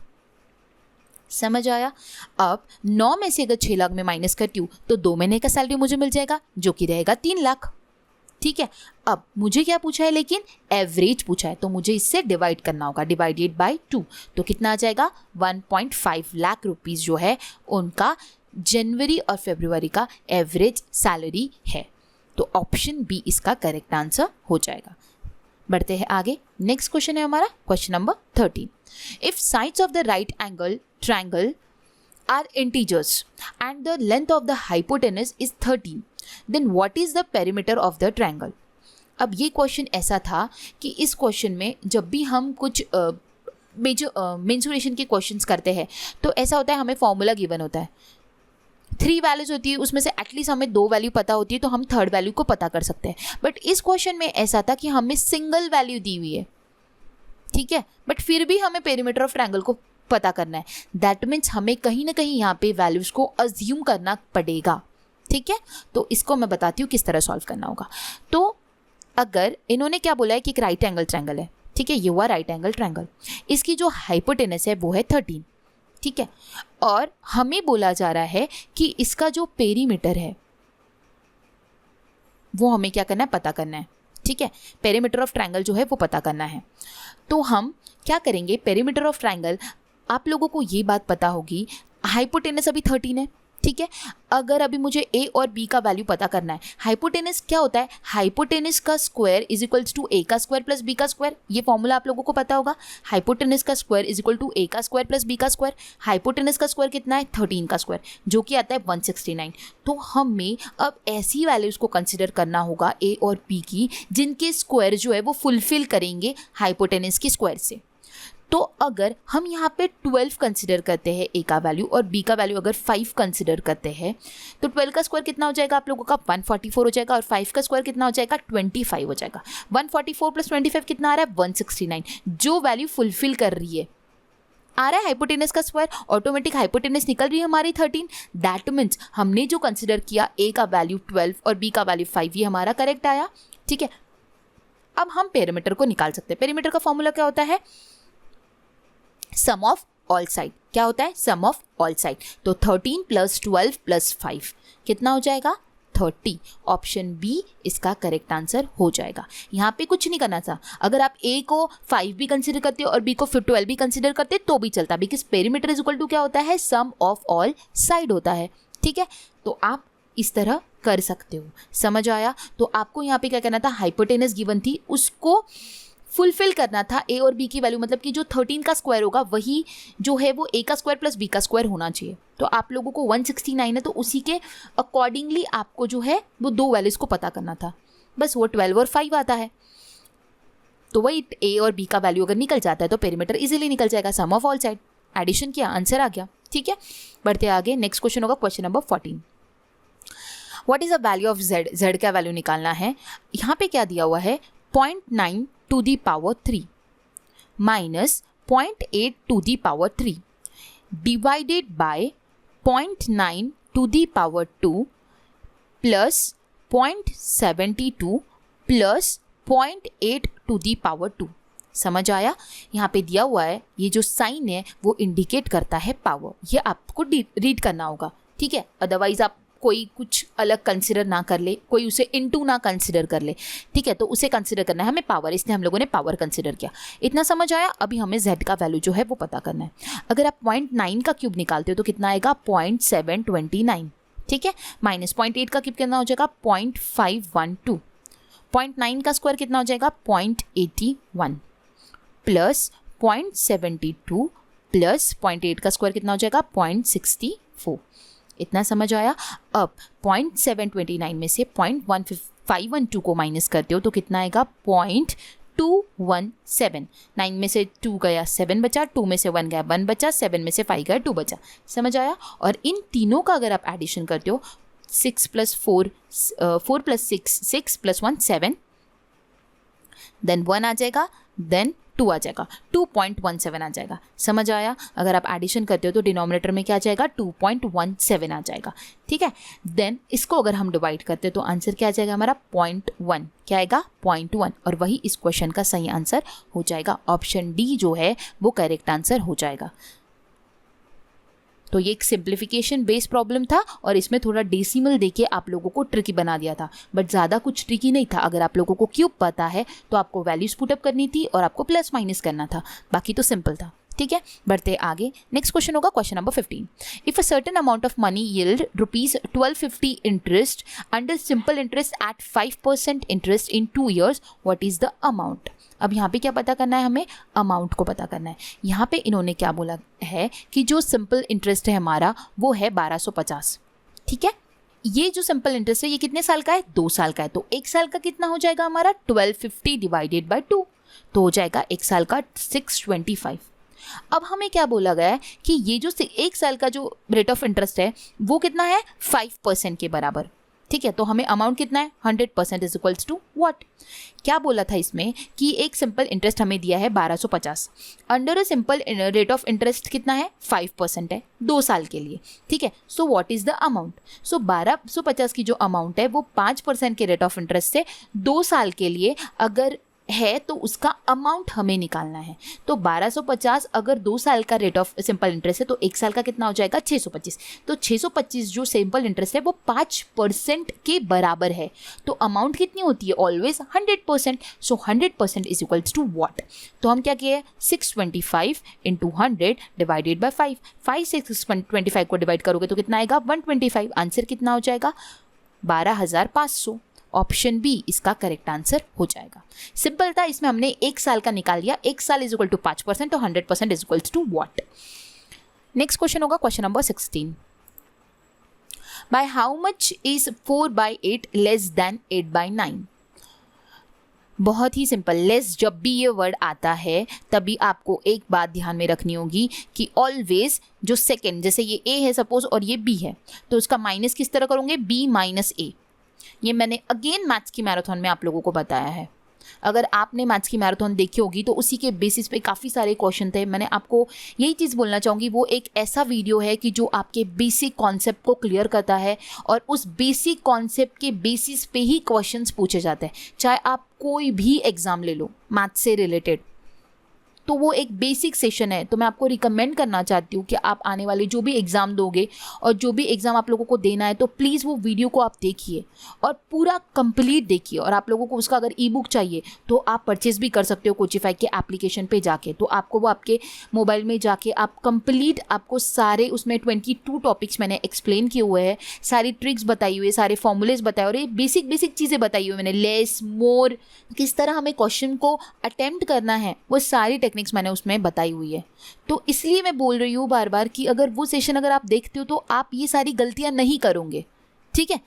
समझ आया। अब 9 में से अगर 6 लाख में माइनस करती हूँ तो 2 महीने का सैलरी मुझे मिल जाएगा जो कि रहेगा 3 लाख। ठीक है, अब मुझे क्या पूछा है, लेकिन एवरेज पूछा है तो मुझे इससे डिवाइड करना होगा, डिवाइडेड बाय 2। तो कितना आ जाएगा, 1.5 लाख रुपीस जो है उनका जनवरी और फरवरी का एवरेज सैलरी है। तो ऑप्शन बी इसका करेक्ट आंसर हो जाएगा। बढ़ते हैं आगे। नेक्स्ट क्वेश्चन है हमारा question number 13। If sides of the right angle triangle are integers and the length of the hypotenuse is 13, then what is the perimeter of the triangle? अब ये क्वेश्चन ऐसा था कि इस क्वेश्चन में जब भी हम कुछ मेंसुरेशन के क्वेश्चंस करते हैं तो ऐसा होता है, हमें फॉर्मूला गिवन होता है, 3 वैल्यूज होती है, उसमें से एटलीस्ट हमें 2 वैल्यू पता होती है तो हम 3rd वैल्यू को पता कर सकते हैं। बट इस क्वेश्चन में ऐसा था कि हमें सिंगल वैल्यू दी हुई है। ठीक है, बट फिर भी हमें पेरीमीटर ऑफ ट्रायंगल को पता करना है। दैट मीन्स हमें कहीं ना कहीं यहाँ पे वैल्यूज को अज्यूम करना पड़ेगा। ठीक है, तो इसको मैं बताती हूँ किस तरह सॉल्व करना होगा। तो अगर इन्होंने क्या बोला है कि एक राइट एंगल ट्रायंगल है, ठीक है, ये हुआ राइट एंगल ट्रायंगल, इसकी जो हाइपोटेनस है वो है 13। ठीक है, और हमें बोला जा रहा है कि इसका जो पेरीमीटर है वो हमें क्या करना है, पता करना है। ठीक है, पेरीमीटर ऑफ ट्रायंगल जो है वो पता करना है। तो हम क्या करेंगे, पेरीमीटर ऑफ ट्रायंगल, आप लोगों को ये बात पता होगी, हाइपोटेनस अभी 13 है। ठीक है, अगर अभी मुझे ए और बी का वैल्यू पता करना है, हाइपोटेनस क्या होता है, हाइपोटेनस का स्क्वायर इज इक्वल टू ए का स्क्वायर प्लस बी का स्क्वायर। ये फॉर्मूला आप लोगों को पता होगा, हाइपोटेनस का स्क्वायर इज इक्वल टू ए का स्क्वायर प्लस बी का स्क्वायर। हाइपोटेनस का स्क्वायर कितना है, 13 का स्क्वायर, जो कि आता है 169। तो हमें अब ऐसी वैल्यूज को कंसिडर करना होगा ए और बी की जिनके स्क्वायर जो है वो फुलफिल करेंगे हाइपोटेनस के स्क्वायर से। तो अगर हम यहाँ पे 12 कंसिडर करते हैं ए का वैल्यू और बी का वैल्यू अगर 5 कंसिडर करते हैं तो 12 का स्क्वायर कितना हो जाएगा आप लोगों का, 144 हो जाएगा, और 5 का स्क्वायर कितना हो जाएगा, 25 हो जाएगा। 144 प्लस 25 कितना आ रहा है, 169, जो वैल्यू फुलफिल कर रही है। आ रहा है हाइपोटेनस का स्क्वायर, ऑटोमेटिक हाइपोटेनस निकल रही है हमारी 13। दैट मीन्स हमने जो कंसिडर किया ए का वैल्यू 12 और बी का वैल्यू 5, ये हमारा करेक्ट आया। ठीक है, अब हम पेरीमीटर को निकाल सकते हैं। पेरीमीटर का फॉर्मूला क्या होता है, सम ऑफ ऑल साइड। क्या होता है, सम ऑफ ऑल साइड। तो 13 + 12 + 5 कितना हो जाएगा, 30। ऑप्शन बी इसका करेक्ट आंसर हो जाएगा। यहाँ पे कुछ नहीं करना था, अगर आप ए को 5 भी कंसिडर करते हो और बी को 12 भी कंसिडर करते तो भी चलता, because perimeter is equal to क्या होता है, सम ऑफ ऑल साइड होता है। ठीक है, तो आप इस तरह कर सकते हो। समझ आया? तो आपको यहाँ पे क्या करना था, हाइपोटेनस गिवन थी, उसको फुलफिल करना था। ए और बी की वैल्यू मतलब कि जो 13 का स्क्वायर होगा वही जो है वो ए का स्क्वायर प्लस बी का स्क्वायर होना चाहिए। तो आप लोगों को 169 है तो उसी के अकॉर्डिंगली आपको जो है वो दो वैल्यूज़ को पता करना था। बस वो 12 और 5 आता है, तो वही ए और बी का वैल्यू अगर निकल जाता है तो पेरीमीटर इजीली निकल जाएगा। Sum of all side, addition किया, आंसर आ गया। ठीक है, बढ़ते आगे। नेक्स्ट क्वेश्चन होगा question number 14। What is the value of Z? Z का वैल्यू निकालना है। यहाँ पे क्या दिया हुआ है, 0.9 to the power 3 minus 0.8 to the power 3 divided by 0.9 to the power 2 plus 0.72 plus 0.8 to the power 2। समझ आया? यहाँ पे दिया हुआ है, ये जो साइन है वो इंडिकेट करता है पावर। ये आपको रीड करना होगा, ठीक है? अदरवाइज आप कोई कुछ अलग कंसिडर ना कर ले, कोई उसे इनटू ना कंसिडर कर ले, ठीक है? तो उसे कंसिडर करना है हमें पावर, इसलिए हम लोगों ने पावर कंसिडर किया। इतना समझ आया? अभी हमें z का वैल्यू जो है वो पता करना है। अगर आप 0.9 का क्यूब निकालते हो तो कितना आएगा, 0.729, ठीक है? माइनस 0.8 का क्यूब कितना हो जाएगा, 0.512। 0.9 का स्क्वायर कितना हो जाएगा, 0.81 प्लस 0.72 प्लस 0.8 का स्क्वायर कितना हो जाएगा, 0.64। इतना समझ आया? अब 0.729 में से 0.512 को माइनस करते हो तो कितना आएगा, 0.217। 9 में से 2 गया 7 बचा, 2 में से 1 गया 1 बचा, 7 में से 5 गया 2 बचा। समझ आया? और इन तीनों का अगर आप एडिशन करते हो, 6 प्लस 4 प्लस 6 प्लस 1 7, देन 1 आ जाएगा, देन 2 आ जाएगा, 2.17 आ जाएगा। समझ आया? अगर आप एडिशन करते हो तो डिनोमिनेटर में क्या आ जाएगा, 2.17 आ जाएगा, ठीक है? देन इसको अगर हम डिवाइड करते हो तो आंसर क्या आ जाएगा हमारा, 0.1। क्या आएगा, 0.1, और वही इस क्वेश्चन का सही आंसर हो जाएगा। ऑप्शन डी जो है वो करेक्ट आंसर हो जाएगा। तो ये एक सिंप्लीफिकेशन बेस्ड प्रॉब्लम था और इसमें थोड़ा डेसिमल देके आप लोगों को ट्रिकी बना दिया था, बट ज़्यादा कुछ ट्रिकी नहीं था। अगर आप लोगों को क्यूब पता है तो आपको वैल्यूज पुटअप करनी थी और आपको प्लस माइनस करना था, बाकी तो सिंपल था। ठीक है, बढ़ते आगे। नेक्स्ट क्वेश्चन होगा question number 15। If a certain amount of money yield ₹1250 interest under simple interest eight 5% interest in 2 years, what is the amount? अब यहाँ पे क्या पता करना है, हमें अमाउंट को पता करना है। यहाँ पे इन्होंने क्या बोला है कि जो सिंपल इंटरेस्ट है हमारा वो है 1250। ठीक है, ये जो सिंपल इंटरेस्ट है ये कितने साल का है, 2 साल का है। तो 1 साल का कितना हो जाएगा हमारा, 1250 डिवाइडेड बाय 2, तो हो जाएगा 1 साल का 625। अब हमें क्या बोला गया है कि ये जो 1 साल का जो रेट ऑफ इंटरेस्ट है वो कितना है, 5% के बराबर। ठीक है, तो हमें अमाउंट कितना है, 100% इज इक्वल्स टू व्हाट? क्या बोला था इसमें कि एक सिंपल इंटरेस्ट हमें दिया है 1250, under a simple rate of interest कितना है, 5% है 2 साल के लिए। ठीक है, so what is the amount? So 1250 की जो अमाउंट है वो 5% के रेट ऑफ इंटरेस्ट से 2 साल के लिए अगर है तो उसका अमाउंट हमें निकालना है। तो 1250 अगर 2 साल का रेट ऑफ सिंपल इंटरेस्ट है तो 1 साल का कितना हो जाएगा, 625। तो 625 जो सिंपल इंटरेस्ट है वो 5% के बराबर है। तो अमाउंट कितनी होती है, always 100%। So 100% is equals to what? तो हम क्या किए, 625 इंटू 100 डिवाइडेड बाई 5। 5 से 625 को डिवाइड करोगे तो कितना आएगा, 125। आंसर कितना हो जाएगा, 12,500। ऑप्शन बी इसका करेक्ट आंसर हो जाएगा। सिंपल था, इसमें हमने 1 साल का निकाल लिया। 1 साल इज इक्वल टू 5% और 100% is equals to what? Next question होगा question number 16। By how much is 4/8 less than 8/9? बहुत ही सिंपल। लेस जब भी ये वर्ड आता है तभी आपको एक बात ध्यान में रखनी होगी कि ऑलवेज जो सेकेंड, जैसे ये ए है सपोज और ये बी है, तो उसका माइनस किस तरह करोगे, बी माइनस ए। ये मैंने अगेन मैथ्स की मैराथन में आप लोगों को बताया है। अगर आपने मैथ्स की मैराथन देखी होगी तो उसी के बेसिस पे काफ़ी सारे क्वेश्चन थे। मैंने आपको यही चीज़ बोलना चाहूँगी, वो एक ऐसा वीडियो है कि जो आपके बेसिक कॉन्सेप्ट को क्लियर करता है और उस बेसिक कॉन्सेप्ट के बेसिस पे ही क्वेश्चंस पूछे जाते हैं, चाहे आप कोई भी एग्ज़ाम ले लो मैथ्स से रिलेटेड। तो वो एक बेसिक सेशन है। तो मैं आपको रिकमेंड करना चाहती हूँ कि आप आने वाले जो भी एग्ज़ाम दोगे और जो भी एग्ज़ाम आप लोगों को देना है, तो प्लीज़ वो वीडियो को आप देखिए और पूरा कंप्लीट देखिए। और आप लोगों को उसका अगर ई बुक चाहिए तो आप परचेज़ भी कर सकते हो कोचिफाई के एप्लीकेशन पे जाके। तो आपको वो आपके मोबाइल में जाके आप कंप्लीट, आपको सारे उसमें 22 टॉपिक्स मैंने एक्सप्लेन किए हुए हैं, सारी ट्रिक्स बताई हुई है, सारे फॉर्मूलेज बताए और ये बेसिक चीज़ें बताई हुई मैंने, लेस मोर, किस तरह हमें क्वेश्चन को अटेम्प्ट करना है, वो सारी टेक्निक्स मैंने उसमें बताई हुई है। तो इसलिए मैं बोल रही हूँ बार बार कि अगर वो सेशन अगर आप देखते हो तो आप ये सारी गलतियाँ नहीं करोगे, ठीक है।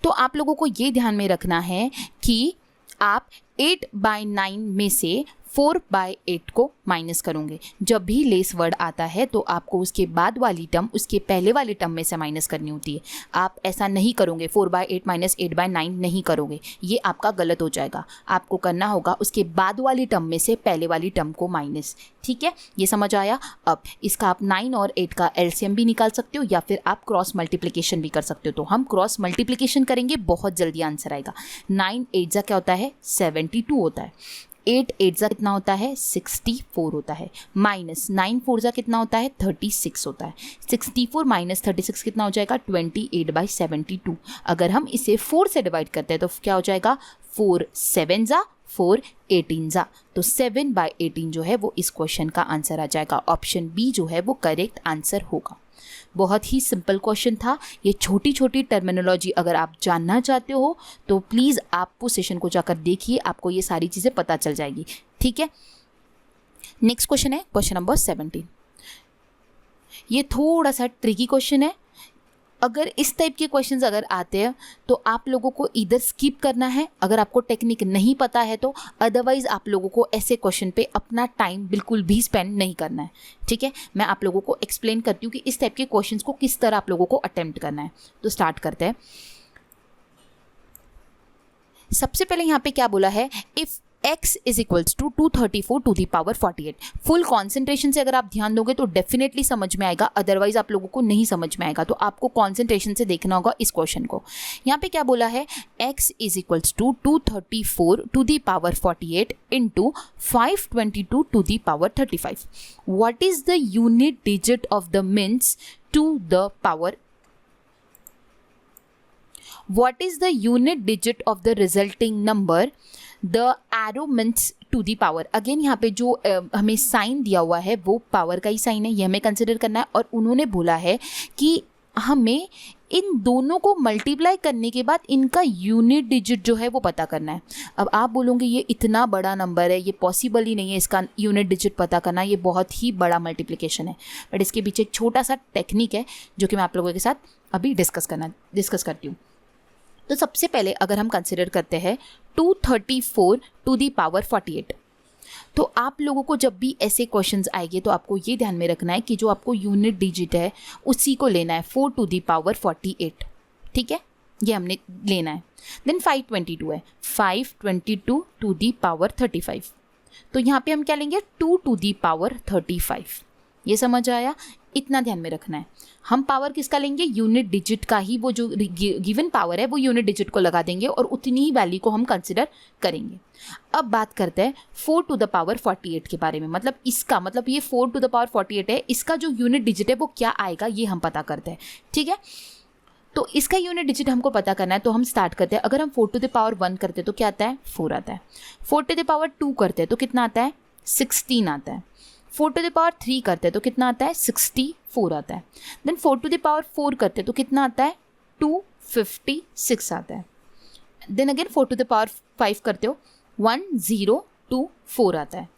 तो आप लोगों को ये ध्यान में रखना है कि आप 8/9 में से 4/8 को माइनस करोगे। जब भी लेस वर्ड आता है तो आपको उसके बाद वाली टर्म उसके पहले वाले टर्म में से माइनस करनी होती है। आप ऐसा नहीं करोगे, 4/8 माइनस 8/9 नहीं करोगे, ये आपका गलत हो जाएगा। आपको करना होगा उसके बाद वाली टर्म में से पहले वाली टर्म को माइनस, ठीक है। ये समझ आया। अब इसका आप 9 और 8 का एलसीएम भी निकाल सकते हो या फिर आप क्रॉस मल्टीप्लिकेशन भी कर सकते हो। तो हम क्रॉस मल्टीप्लिकेशन करेंगे, बहुत जल्दी आंसर आएगा। 9 8 जा क्या होता है, 72 होता है। 8 8 जा कितना होता है, 64 होता है। माइनस 9 4 जा कितना होता है, 36 होता है। 64 माइनस 36 कितना हो जाएगा, 28/72। अगर हम इसे 4 से डिवाइड करते हैं तो क्या हो जाएगा, 4 7 जा 4 18 जा, तो 7/18 जो है वो इस क्वेश्चन का आंसर आ जाएगा। ऑप्शन बी जो है वो करेक्ट आंसर होगा। बहुत ही सिंपल क्वेश्चन था। ये छोटी छोटी टर्मिनोलॉजी अगर आप जानना चाहते हो तो प्लीज़ आप वो सेशन को जाकर देखिए, आपको ये सारी चीज़ें पता चल जाएगी, ठीक है। नेक्स्ट क्वेश्चन है क्वेश्चन नंबर 17। ये थोड़ा सा ट्रिकी क्वेश्चन है। अगर इस टाइप के क्वेश्चंस अगर आते हैं तो आप लोगों को इधर स्किप करना है अगर आपको टेक्निक नहीं पता है तो, अदरवाइज आप लोगों को ऐसे क्वेश्चन पे अपना टाइम बिल्कुल भी स्पेंड नहीं करना है, ठीक है। मैं आप लोगों को एक्सप्लेन करती हूँ कि इस टाइप के क्वेश्चंस को किस तरह आप लोगों को अटेम्प्ट करना है। तो स्टार्ट करते हैं। सबसे पहले यहाँ पे क्या बोला है, if x is equals to 234 to the power 48। Full concentration से अगर आप ध्यान दोगे तो डेफिनेटली समझ में आएगा, अदरवाइज आप लोगों को नहीं समझ में आएगा। तो आपको कॉन्सेंट्रेशन से देखना होगा इस क्वेश्चन को। यहाँ पे क्या बोला है, x is equals to 234 to the power 48 into 522 to the power 35। What is the unit digit of the means to the power, what is the unit digit of the resulting number, the arrow means to the power। Again यहाँ पे जो हमें साइन दिया हुआ है वो पावर का ही साइन है, ये हमें कंसिडर करना है। और उन्होंने बोला है कि हमें इन दोनों को मल्टीप्लाई करने के बाद इनका यूनिट डिजिट जो है वो पता करना है। अब आप बोलोगे ये इतना बड़ा नंबर है, ये पॉसिबल ही नहीं है इसका यूनिट डिजिट पता करना, ये बहुत ही बड़ा मल्टीप्लिकेशन है। बट इसके पीछे एक छोटा सा टेक्निक है जो कि मैं आप लोगों के साथ अभी डिस्कस करती हूँ। तो सबसे पहले अगर हम कंसिडर करते हैं 234 टू दी पावर 48, तो आप लोगों को जब भी ऐसे क्वेश्चंस आएंगे तो आपको ये ध्यान में रखना है कि जो आपको यूनिट डिजिट है उसी को लेना है, 4 टू दी पावर 48, ठीक है, ये हमने लेना है। देन 522 है, 522 टू दी पावर 35, तो यहाँ पे हम क्या लेंगे, 2 टू दी पावर 35। ये समझ आया, इतना ध्यान में रखना है। हम पावर किसका लेंगे, यूनिट डिजिट का ही, वो जो गिवन पावर है वो यूनिट डिजिट को लगा देंगे और उतनी ही वैल्यू को हम कंसिडर करेंगे। अब बात करते हैं 4 टू द पावर 48 के बारे में। मतलब इसका मतलब ये 4 टू द पावर 48 है, इसका जो यूनिट डिजिट है वो क्या आएगा ये हम पता करते हैं, ठीक है। तो इसका यूनिट डिजिट हमको पता करना है, तो हम स्टार्ट करते हैं। अगर हम 4 टू द पावर 1 करते हैं तो क्या आता है, 4 आता है। 4 टू द पावर 2 करते हैं तो कितना आता है, 16 आता है। 4 टू द पावर 3 करते हैं तो कितना आता है, 64 आता है। देन 4 टू द पावर 4 करते हैं तो कितना आता है, 256 आता है। Then again 4 to the power 5 करते हो, 1024 आता है।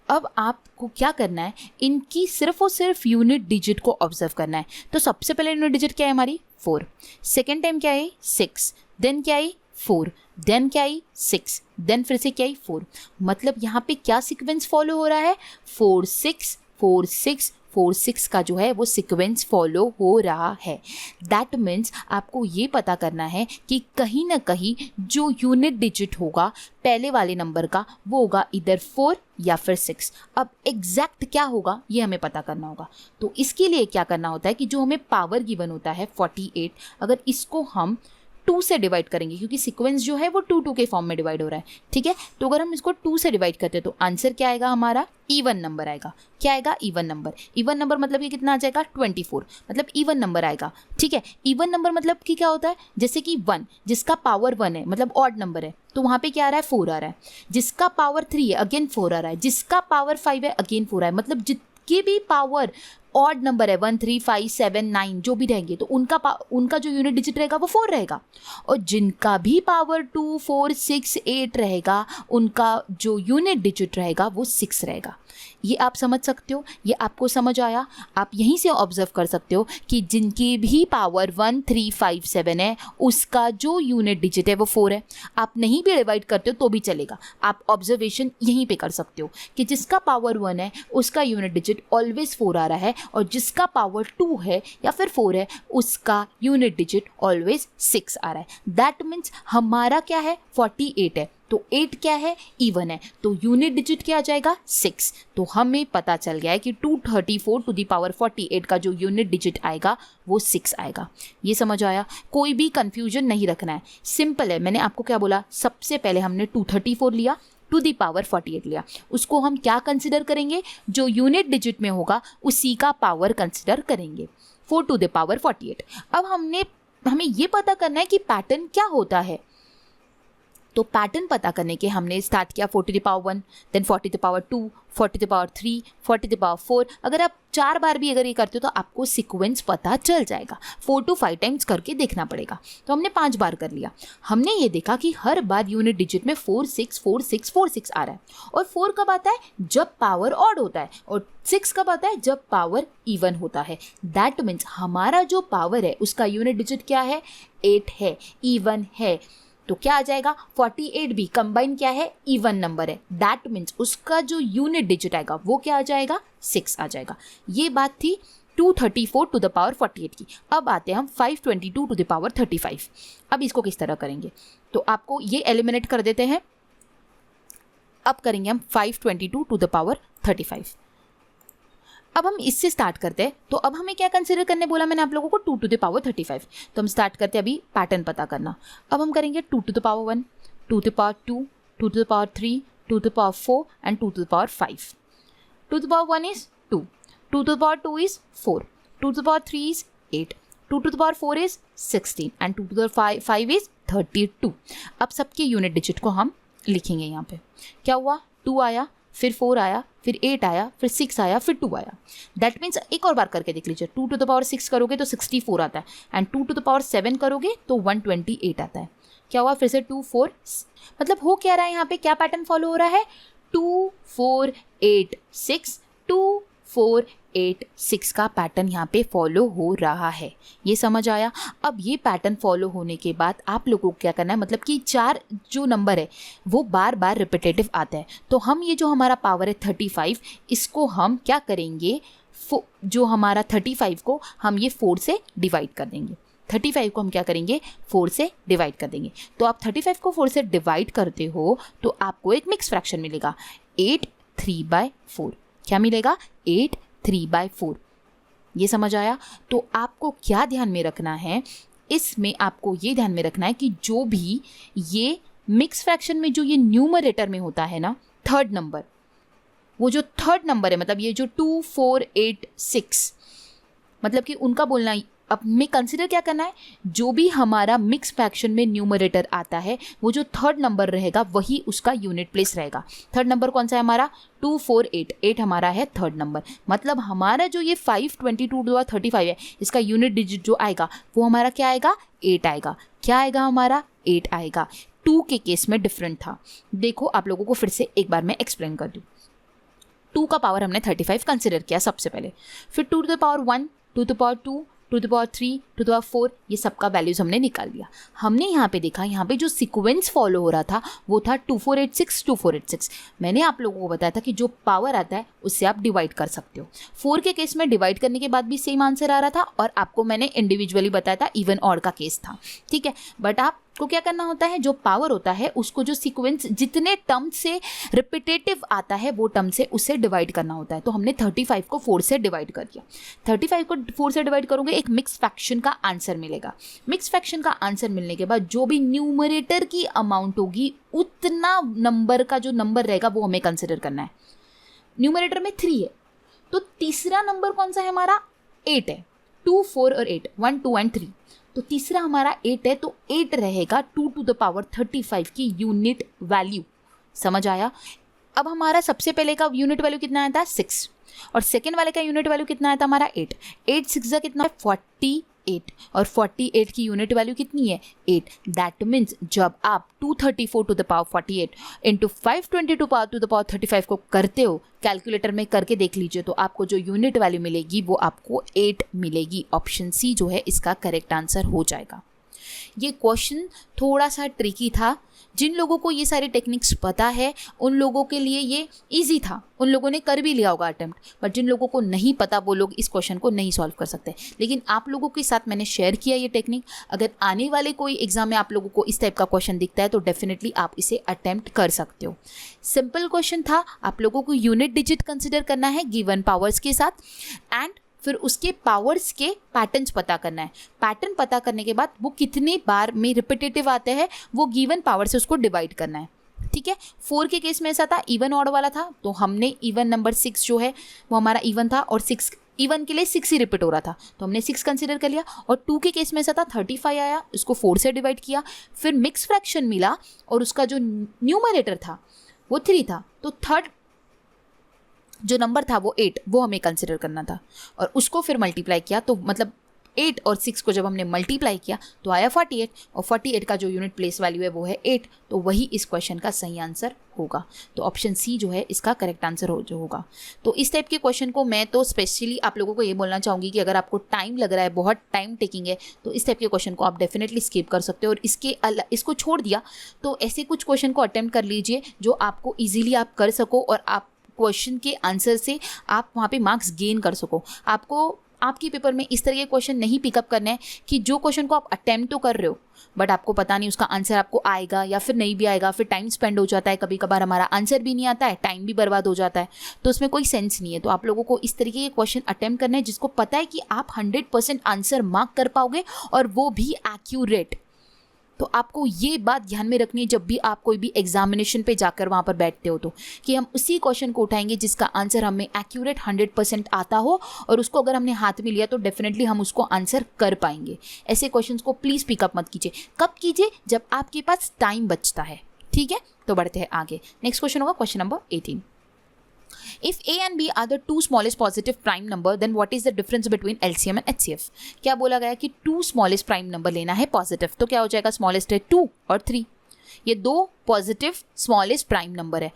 अब आपको क्या करना है, इनकी सिर्फ और सिर्फ यूनिट डिजिट को ऑब्जर्व करना है। तो सबसे पहले यूनिट डिजिट क्या है हमारी, 4। सेकेंड टाइम क्या है, 6। देन क्या है, 4। देन क्या आई, 6। देन फिर से क्या आई, 4। मतलब यहाँ पे क्या सीक्वेंस फॉलो हो रहा है, 4 6 4 6 4 6 का जो है वो सीक्वेंस फॉलो हो रहा है। दैट मीन्स आपको ये पता करना है कि कहीं ना कहीं जो यूनिट डिजिट होगा पहले वाले नंबर का वो होगा इधर 4 या फिर 6। अब एग्जैक्ट क्या होगा ये हमें पता करना होगा। तो इसके लिए क्या करना होता है कि जो हमें पावर गिवन होता है 48, अगर इसको हम 2 2 से डिवाइड करेंगे क्योंकि सीक्वेंस जो है वो 2 2 के फॉर्म में डिवाइड हो रहा है, ठीक है। तो अगर हम इसको 2 से डिवाइड करते हैं तो आंसर क्या आएगा हमारा, इवन नंबर आएगा। क्या आएगा, इवन नंबर। इवन नंबर मतलब कि कितना आ जाएगा, 24, मतलब इवन नंबर आएगा, ठीक है। इवन नंबर मतलब कि क्या होता है, जैसे कि 1 जिसका पावर 1 है मतलब ऑड नंबर है तो वहाँ पे क्या आ रहा है, 4 आ रहा है। जिसका पावर 3 है अगेन 4 आ रहा है। जिसका पावर 5 है अगेन 4 आ रहा है। मतलब जितके भी पावर ऑड नंबर है 1 3 5 7 9 जो भी रहेंगे तो उनका जो यूनिट डिजिट रहेगा वो 4 रहेगा। और जिनका भी पावर 2 4 6 8 रहेगा उनका जो यूनिट डिजिट रहेगा वो 6 रहेगा। ये आप समझ सकते हो, ये आपको समझ आया। आप यहीं से ऑब्जर्व कर सकते हो कि जिनकी भी पावर 1 3 5 7 है उसका जो यूनिट डिजिट है वो 4 है। आप नहीं भी डिवाइड करते हो तो भी चलेगा, आप ऑब्जर्वेशन यहीं पे कर सकते हो कि जिसका पावर 1 है उसका यूनिट डिजिट ऑलवेज 4 आ रहा है और जिसका पावर 2 है या फिर 4 है उसका यूनिट डिजिट ऑलवेज 6 आ रहा है। दैट मीन्स हमारा क्या है, 48 है तो 8 क्या है, इवन है, तो यूनिट डिजिट क्या आ जाएगा, 6। तो हमें पता चल गया है कि 234 टू द पावर 48 का जो यूनिट डिजिट आएगा वो 6 आएगा। ये समझ आया, कोई भी कंफ्यूजन नहीं रखना है, सिंपल है। मैंने आपको क्या बोला, सबसे पहले हमने 234 लिया, टू दी पावर 48 लिया, उसको हम क्या कंसिडर करेंगे, जो यूनिट डिजिट में होगा उसी का पावर कंसिडर करेंगे, 4 टू द पावर 48। अब हमें ये पता करना है कि पैटर्न क्या होता है। तो पैटर्न पता करने के हमने स्टार्ट किया 4 to the power 1, then 4 to the power 2, 4 to the power 3, 4 to the power 4। अगर आप 4 बार भी अगर ये करते हो तो आपको सीक्वेंस पता चल जाएगा। 4 to 5 टाइम्स करके देखना पड़ेगा। तो हमने 5 बार कर लिया। हमने ये देखा कि हर बार यूनिट डिजिट में 4 6 4 6 4 6 आ रहा है। और 4 कब आता है, जब पावर ऑड होता है, और 6 कब आता है, जब पावर इवन होता है। दैट मीन्स हमारा जो पावर है उसका यूनिट डिजिट क्या है, 8 है, इवन है। तो क्या आ जाएगा, 48 भी कंबाइन क्या है, इवन नंबर है। दैट मीन्स उसका जो यूनिट डिजिट आएगा वो क्या आ जाएगा, 6 आ जाएगा। ये बात थी 234 टू द पावर 48 की। अब आते हैं हम 522 टू द पावर 35। अब इसको किस तरह करेंगे, तो आपको ये एलिमिनेट कर देते हैं। अब करेंगे हम 522 टू द पावर 35। अब हम इससे स्टार्ट करते हैं। तो अब हमें क्या कंसिडर करने बोला मैंने आप लोगों को, 2 टू द पावर 35। तो हम स्टार्ट करते हैं अभी पैटर्न पता करना। अब हम करेंगे 2 to the power 1, 2 to the power 2, 2 to the power 3, 2 to the power 4 and 2 to the power 5। 2 to the power 1 is 2, 2 to the power 2 is 4, 2 to the power 3 is 8, 2 to the power 4 is 16 and 2 to the power 5 is 32। अब सबके यूनिट डिजिट को हम लिखेंगे यहाँ पे। क्या हुआ, 2 आया, फिर 4 आया, फिर 8 आया, फिर 6 आया, फिर 2 आया। दैट मीन्स एक और बार करके देख लीजिए। 2 टू द पावर 6 करोगे तो 64 आता है एंड 2 टू द पावर 7 करोगे तो 128 आता है। क्या हुआ, फिर से 2 4, मतलब हो क्या रहा है यहाँ पे, क्या पैटर्न फॉलो हो रहा है, 2 4 8 6, 2 4 8 6 का पैटर्न यहाँ पे फॉलो हो रहा है। ये समझ आया। अब ये पैटर्न फॉलो होने के बाद आप लोगों को क्या करना है, मतलब कि 4 जो नंबर है वो बार बार रिपीटेटिव आता है। तो हम ये जो हमारा पावर है 35, इसको हम क्या करेंगे, जो हमारा 35 को हम ये 4 से डिवाइड कर देंगे। 35 को हम क्या करेंगे, 4 से डिवाइड कर देंगे। तो आप 35 को 4 से डिवाइड करते हो तो आपको एक मिक्स फ्रैक्शन मिलेगा, 8 3/4। क्या मिलेगा, 8 3/4। ये समझ आया। तो आपको क्या ध्यान में रखना है, इसमें आपको ये ध्यान में रखना है कि जो भी ये मिक्स फ्रैक्शन में जो ये न्यूमरेटर में होता है ना, थर्ड नंबर, वो जो थर्ड नंबर है, मतलब ये जो 2 4 8 6, मतलब कि उनका बोलना, अब में कंसिडर क्या करना है, जो भी हमारा मिक्स फ्रैक्शन में न्यूमरेटर आता है वो जो थर्ड नंबर रहेगा वही उसका यूनिट प्लेस रहेगा। थर्ड नंबर कौन सा है हमारा, 2 4 8, 8 हमारा है थर्ड नंबर। मतलब हमारा जो ये 522 टू द पावर 35 है, इसका यूनिट डिजिट जो आएगा वो हमारा क्या आएगा, 8 आएगा। क्या आएगा हमारा, 8 आएगा। 2 के केस में डिफरेंट था। देखो आप लोगों को फिर से एक बार मैं एक्सप्लेन कर दूँ। 2 का पावर हमने 35 कंसिडर किया सबसे पहले, फिर 2 to the power 1, 2 to the power 2, 2 to the power 3, 2 to the power 4, ये सबका वैल्यूज हमने निकाल दिया। हमने यहाँ पे देखा, यहाँ पे जो सीक्वेंस फॉलो हो रहा था वो था 2486 2486। मैंने आप लोगों को बताया था कि जो पावर आता है उससे आप डिवाइड कर सकते हो। 4 के केस में डिवाइड करने के बाद भी सेम आंसर आ रहा था और आपको मैंने इंडिविजुअली बताया था, इवन ऑड का केस था, ठीक है। बट आप को क्या करना होता है, जो पावर होता है उसको जो सीक्वेंस जितने टर्म से रिपीटेटिव आता है वो टर्म से उससे डिवाइड करना होता है। तो हमने 35 को 4 से डिवाइड कर दिया। 35 को 4 से डिवाइड करोगे, एक मिक्स फ्रैक्शन का आंसर मिलेगा। मिक्स फ्रैक्शन का आंसर मिलने के बाद जो भी न्यूमरेटर की अमाउंट होगी उतना नंबर का जो नंबर रहेगा वो हमें कंसिडर करना है। न्यूमरेटर में 3 है तो तीसरा नंबर कौन सा है हमारा, 8 है। 2, 4 और 8, 1, 2 एंड 3, तो तीसरा हमारा 8 है, तो 8 रहेगा 2 to the power 35 की यूनिट वैल्यू। समझ आया। अब हमारा सबसे पहले का यूनिट वैल्यू कितना आया था, 6, और सेकेंड वाले का यूनिट वैल्यू कितना आया था हमारा 8। 8 6 का कितना है, 48, और 48 की यूनिट वैल्यू कितनी है, 8। दैट मीन्स जब आप 234 to the power 48 into 520 to the power 35 को करते हो, कैलकुलेटर में करके देख लीजिए, तो आपको जो यूनिट वैल्यू मिलेगी वो आपको 8 मिलेगी। ऑप्शन सी जो है इसका करेक्ट आंसर हो जाएगा। ये क्वेश्चन थोड़ा सा ट्रिकी था। जिन लोगों को ये सारी टेक्निक्स पता है उन लोगों के लिए ये इजी था, उन लोगों ने कर भी लिया होगा अटेम्प्ट, बट जिन लोगों को नहीं पता वो लोग इस क्वेश्चन को नहीं सॉल्व कर सकते। लेकिन आप लोगों के साथ मैंने शेयर किया ये टेक्निक। अगर आने वाले कोई एग्जाम में आप लोगों को इस टाइप का क्वेश्चन दिखता है तो डेफिनेटली आप इसे अटेम्प्ट कर सकते हो। सिंपल क्वेश्चन था, आप लोगों को यूनिट डिजिट कंसिडर करना है गिवन पावर्स के साथ, एंड फिर उसके पावर्स के पैटर्न्स पता करना है। पैटर्न पता करने के बाद वो कितने बार में रिपीटेटिव आते हैं वो गिवन पावर से उसको डिवाइड करना है। ठीक है, 4 के केस में ऐसा था, इवन ऑड वाला था, तो हमने इवन नंबर 6 जो है वो हमारा इवन था, और 6 इवन के लिए 6 ही रिपीट हो रहा था तो हमने 6 कंसिडर कर लिया। और 2 के केस में ऐसा था, 35 आया, उसको 4 से डिवाइड किया, फिर मिक्स फ्रैक्शन मिला और उसका जो न्यूमरेटर था वो 3 था, तो थर्ड जो नंबर था वो 8, वो हमें कंसिडर करना था, और उसको फिर मल्टीप्लाई किया, तो मतलब 8 और 6 को जब हमने मल्टीप्लाई किया तो आया 48, और 48 का जो यूनिट प्लेस वैल्यू है वो है 8, तो वही इस क्वेश्चन का सही आंसर होगा। तो ऑप्शन सी जो है इसका करेक्ट आंसर जो होगा। तो इस टाइप के क्वेश्चन को मैं तो स्पेशली आप लोगों को ये बोलना चाहूँगी कि अगर आपको टाइम लग रहा है, बहुत टाइम टेकिंग है, तो इस टाइप के क्वेश्चन को आप डेफिनेटली स्किप कर सकते हो, और इसको छोड़ दिया तो ऐसे कुछ क्वेश्चन को अटेम्प्ट कर लीजिए जो आपको ईजिली आप कर सको, और आप क्वेश्चन के आंसर से आप वहाँ पे मार्क्स गेन कर सको। आपको आपके पेपर में इस तरह के क्वेश्चन नहीं पिकअप करने हैं कि जो क्वेश्चन को आप अटेम्प्ट तो कर रहे हो बट आपको पता नहीं उसका आंसर आपको आएगा या फिर नहीं भी आएगा, फिर टाइम स्पेंड हो जाता है, कभी कभार हमारा आंसर भी नहीं आता है, टाइम भी बर्बाद हो जाता है, तो उसमें कोई सेंस नहीं है। तो आप लोगों को इस तरीके के क्वेश्चन अटेम्प्ट करने हैं जिसको पता है कि आप 100% आंसर मार्क कर पाओगे, और वो भी एक्यूरेट। तो आपको ये बात ध्यान में रखनी है जब भी आप कोई भी एग्जामिनेशन पे जाकर वहाँ पर बैठते हो, तो कि हम उसी क्वेश्चन को उठाएंगे जिसका आंसर हमें एक्यूरेट 100% आता हो, और उसको अगर हमने हाथ में लिया तो डेफिनेटली हम उसको आंसर कर पाएंगे। ऐसे क्वेश्चंस को प्लीज़ पिकअप मत कीजिए। कब कीजिए, जब आपके पास टाइम बचता है। ठीक है, तो बढ़ते हैं आगे। नेक्स्ट क्वेश्चन होगा question number 18। If A and B are the two smallest positive prime number, then what is the difference between LCM and HCF? क्या बोला गया कि 2 smallest prime number लेना है पॉजिटिव, तो क्या हो जाएगा, स्मॉलेस्ट है 2 और 3, ये 2 पॉजिटिव स्मॉलेस्ट प्राइम नंबर है,